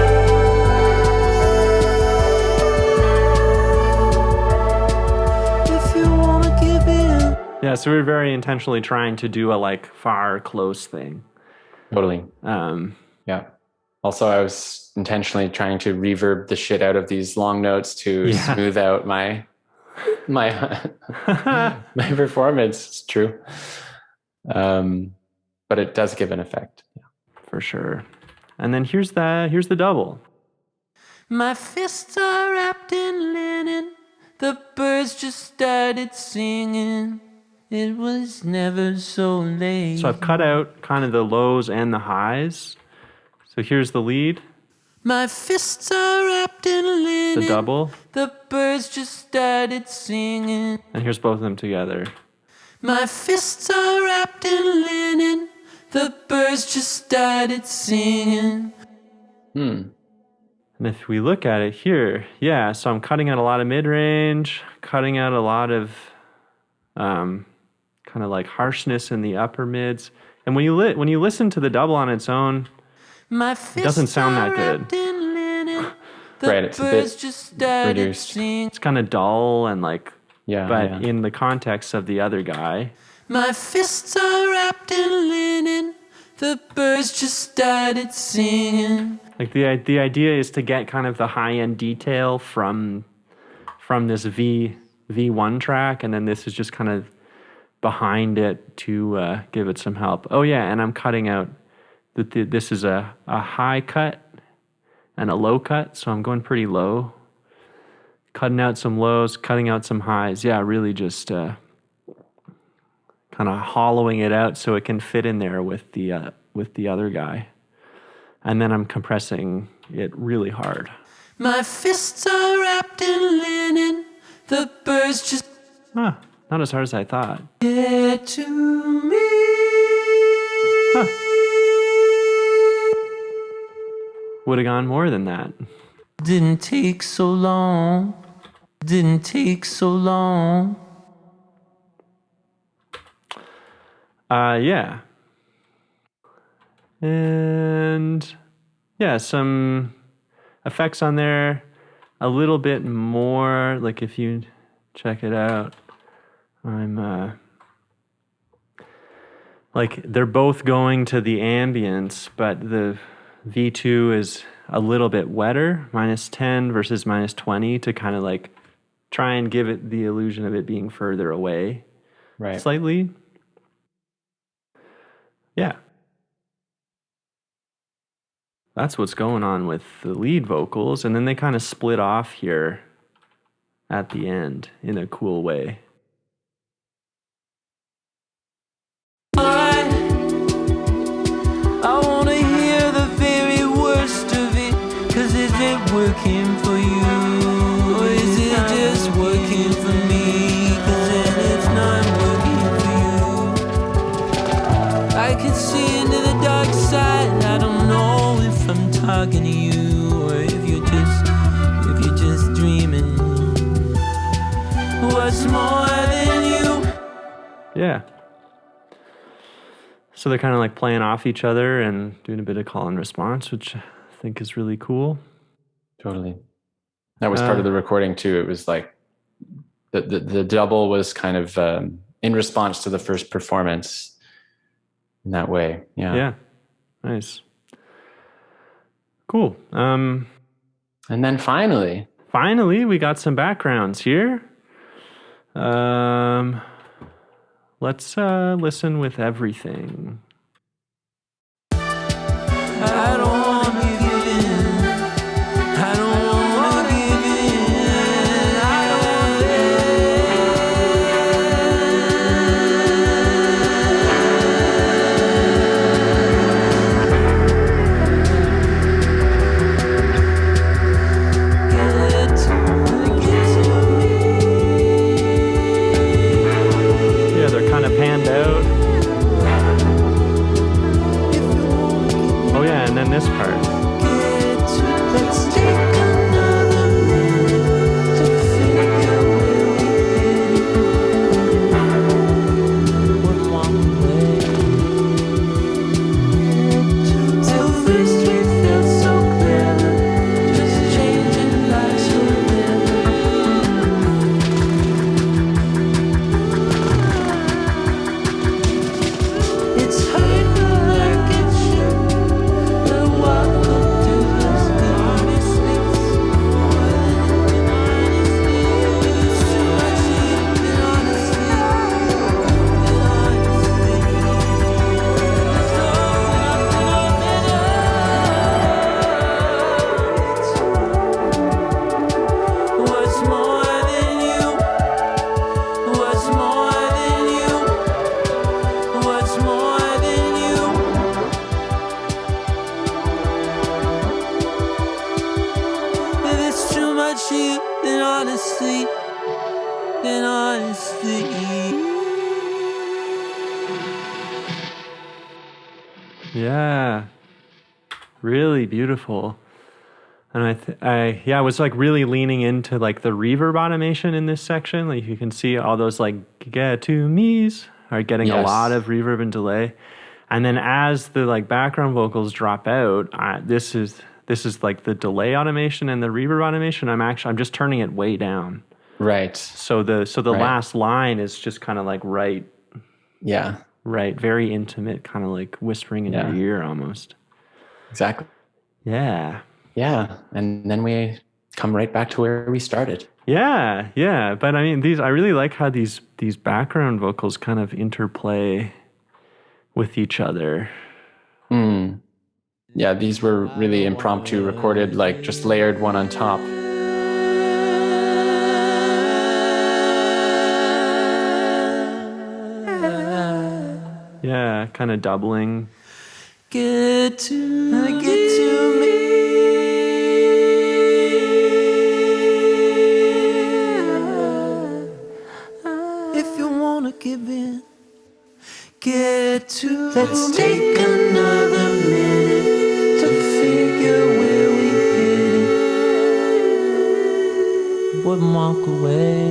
If you wanna give in. Yeah, so we're very intentionally trying to do a like far close thing. Totally. Yeah. Also, I was intentionally trying to reverb the shit out of these long notes to smooth out my my performance. It's true. But it does give an effect. Yeah. For sure. And then here's the double. My fists are wrapped in linen. The birds just started singing. It was never so late. So I've cut out kind of the lows and the highs. So here's the lead, My fists are wrapped in linen. the double, The birds just started singing. and here's both of them together. My fists are wrapped in linen. The birds just started singing. And if we look at it here, yeah, so I'm cutting out a lot of mid-range, cutting out a lot of kind of like harshness in the upper mids. And when you listen to the double on its own, My fists doesn't sound that are good. wrapped in linen. The Right, it's a bit birds just started reduced. singing. it's kind of dull and like, Yeah. but yeah. in the context of the other guy, My fists are wrapped in linen. The birds just started singing. like the idea is to get kind of the high end detail from this V1 track, and then this is just kind of behind it to give it some help. Oh yeah, and I'm cutting out that this is a high cut and a low cut, so I'm going pretty low, cutting out some lows, cutting out some highs. Yeah, really just kind of hollowing it out so it can fit in there with the other guy, and then I'm compressing it really hard. My fists are wrapped in linen. The birds just Not as hard as I thought. get to me. Would have gone more than that. Didn't take so long. Didn't take so long. Yeah. And yeah, some effects on there. A little bit more, like if you check it out, I'm like they're both going to the ambience, but the V2 is a little bit wetter, -10 versus -20, to kind of like try and give it the illusion of it being further away Right. slightly. Yeah. That's what's going on with the lead vocals, and then they kind of split off here at the end in a cool way. I wanna hear the very worst of it. 'Cause is it working for you? Or is it just working for me? 'Cause then it's not working for you. I can see into the dark side. I don't know if I'm talking to you or if you're just dreaming. What's more than you? Yeah. So So they're kind of like playing off each other and doing a bit of call and response, which I think is really cool. Totally. That was part of the recording too. It was like the double was kind of in response to the first performance in that way. Yeah. Yeah. Nice. Cool. And then finally, we got some backgrounds here. Let's listen with everything. I don't wanna give in. I don't wanna give in. I Yeah, they're kind of panned out. Oh yeah, and then this part. let's take another minute to figure where we hit. One walk away. Till first we felt so clever, just changing lives forever. It's hard to look at you, the walk will do us good. Honestly, it's too much even honestly. What's more than you? What's more than you? What's more than you? If it's too much you, then honestly, Yeah. Really beautiful. And I was like really leaning into like the reverb automation in this section. Like you can see all those like get to me's are getting a Yes. lot of reverb and delay. And then as the like background vocals drop out, this is like the delay automation and the reverb automation. I'm just turning it way down. right. So the Right. last line is just kind of like right, Yeah, very intimate, kind of like whispering in Yeah. your ear almost. exactly. Yeah. Yeah. And then we come right back to where we started. Yeah. But I mean, I really like how these background vocals kind of interplay with each other. Yeah, these were really impromptu recorded, like just layered one on top. Yeah, kind of doubling. get to me. If you wanna give in, get to. Let's take another minute to figure where we hit. Wouldn't walk away.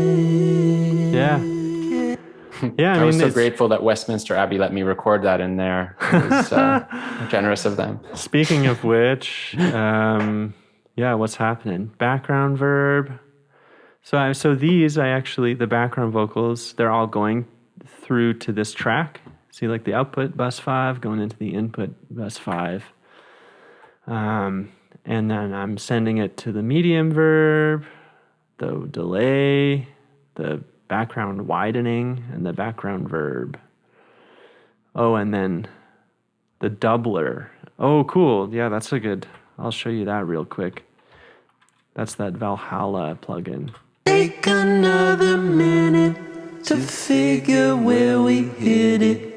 Yeah. Yeah, I was so it's- grateful that Westminster Abbey let me record that in there. It was generous of them. Speaking of which, yeah, what's happening? Background verb. So these, the background vocals, they're all going through to this track. See, like the output bus 5 going into the input bus 5. And then I'm sending it to the medium verb, the delay, the background widening, and the background verb. Oh, and then the doubler. Oh, cool. Yeah, that's I'll show you that real quick. That's that Valhalla plugin. Take another minute to figure where we hit it.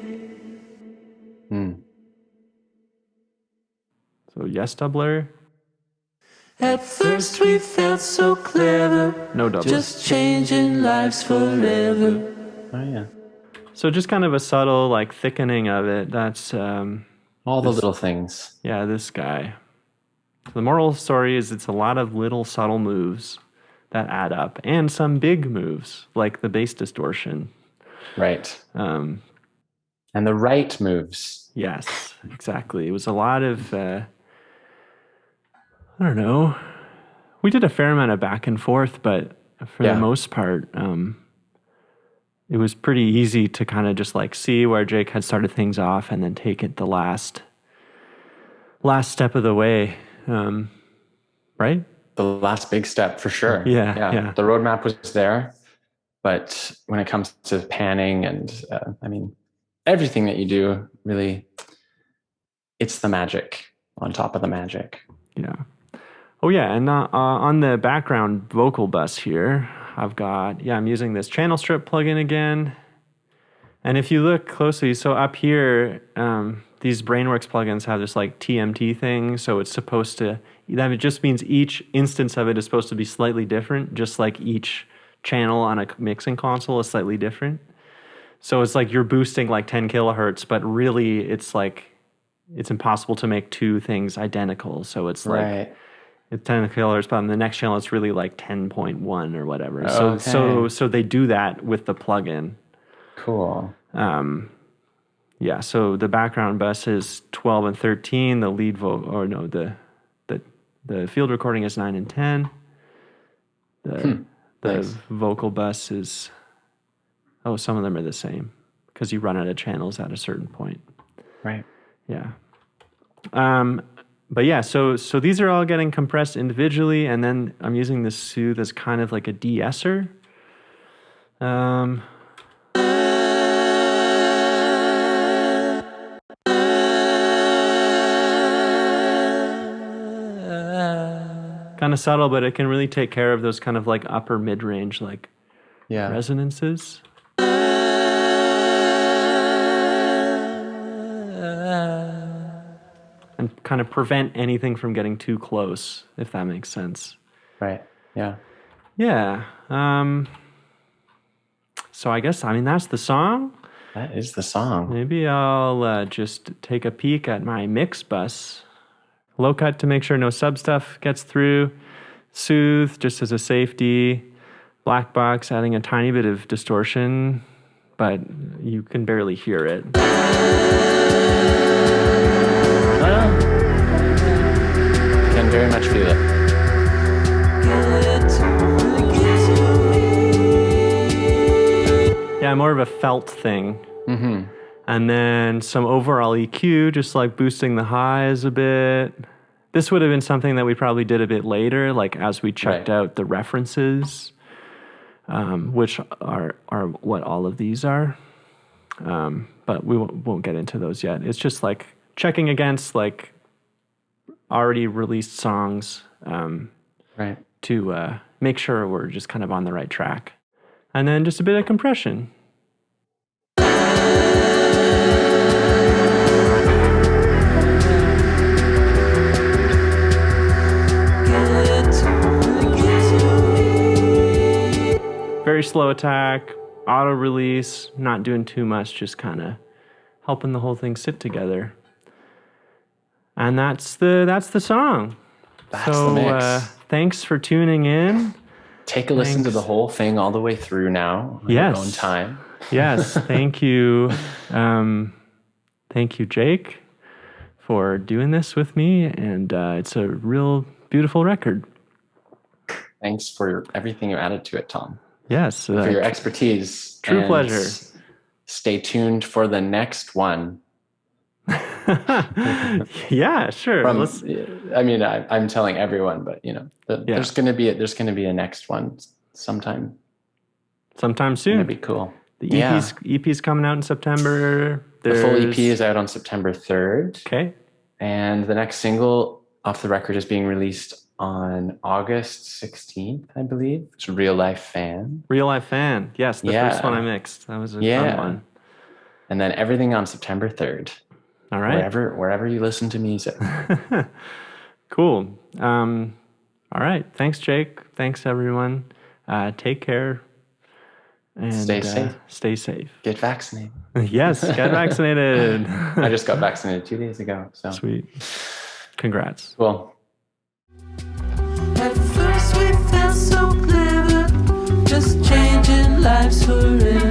So yes, doubler. At first we felt so clever, No doubler. just changing lives forever. Oh, yeah. So just kind of a subtle like thickening of it. That's All the little things. yeah, this guy. So the moral of the story is it's a lot of little subtle moves that add up, and some big moves like the bass distortion. Right. And the right moves. Yes, exactly. It was a lot of, I don't know. We did a fair amount of back and forth, but for the most part, it was pretty easy to kind of just like see where Jake had started things off and then take it the last step of the way. Right? The last big step for sure. Yeah. The roadmap was there, but when it comes to panning and everything that you do, really, it's the magic on top of the magic. Yeah. Oh yeah, and on the background vocal bus here, I'm using this channel strip plugin again. And if you look closely, so up here, these Brainworks plugins have this like TMT thing. So it's supposed to, that it just means each instance of it is supposed to be slightly different, just like each channel on a mixing console is slightly different. So it's like you're boosting like 10 kilohertz, but really it's like, it's impossible to make two things identical. So it's like, it's 10 kilohertz, but on the next channel it's really like 10.1 or whatever. So they do that with the plugin. Cool. Yeah, so the background bus is 12 and 13. The lead the field recording is 9 and 10. The nice. vocal bus is, some of them are the same because you run out of channels at a certain point. Right. Yeah. But yeah, so these are all getting compressed individually, and then I'm using the Soothe as kind of like a de-esser. Kind of subtle, but it can really take care of those kind of like upper mid-range like resonances. And kind of prevent anything from getting too close, if that makes sense. Right. Yeah. Yeah. So I guess, that's the song. That is the song. Maybe I'll just take a peek at my mix bus. Low cut to make sure no sub stuff gets through. Soothe just as a safety. Black box adding a tiny bit of distortion, but you can barely hear it. Well, can very much feel it. Yeah, more of a felt thing. Mm-hmm. And then some overall EQ, just like boosting the highs a bit. This would have been something that we probably did a bit later, like as we checked out the references, which are what all of these are. But we won't get into those yet. It's just like checking against like already released songs to make sure we're just kind of on the right track. And then just a bit of compression. Very slow attack, auto release, not doing too much, just kind of helping the whole thing sit together. And that's the song. That's the mix. Thanks for tuning in. Take a listen to the whole thing all the way through now on your own time. Yes, thank you. Thank you, Jake, for doing this with me. And it's a real beautiful record. Thanks for everything you added to it, Tom. Yes. For your expertise. True pleasure. Stay tuned for the next one. Yeah, sure. I'm telling everyone, but there's going to be a next one sometime soon. That'd be cool. The EP's coming out in September. The full EP is out on September 3rd. Okay. And the next single off the record is being released on August 16th, I believe. It's Real Life Fan. Real Life Fan. Yes, the first one I mixed. That was a fun one. And then everything on September 3rd. All right. Wherever you listen to music. Cool. All right. Thanks, Jake. Thanks, everyone. Take care. And stay safe. Stay safe. Get vaccinated. Yes, get vaccinated. I just got vaccinated 2 days ago. So sweet. Congrats. Cool. At first we felt so clever, just changing lives forever.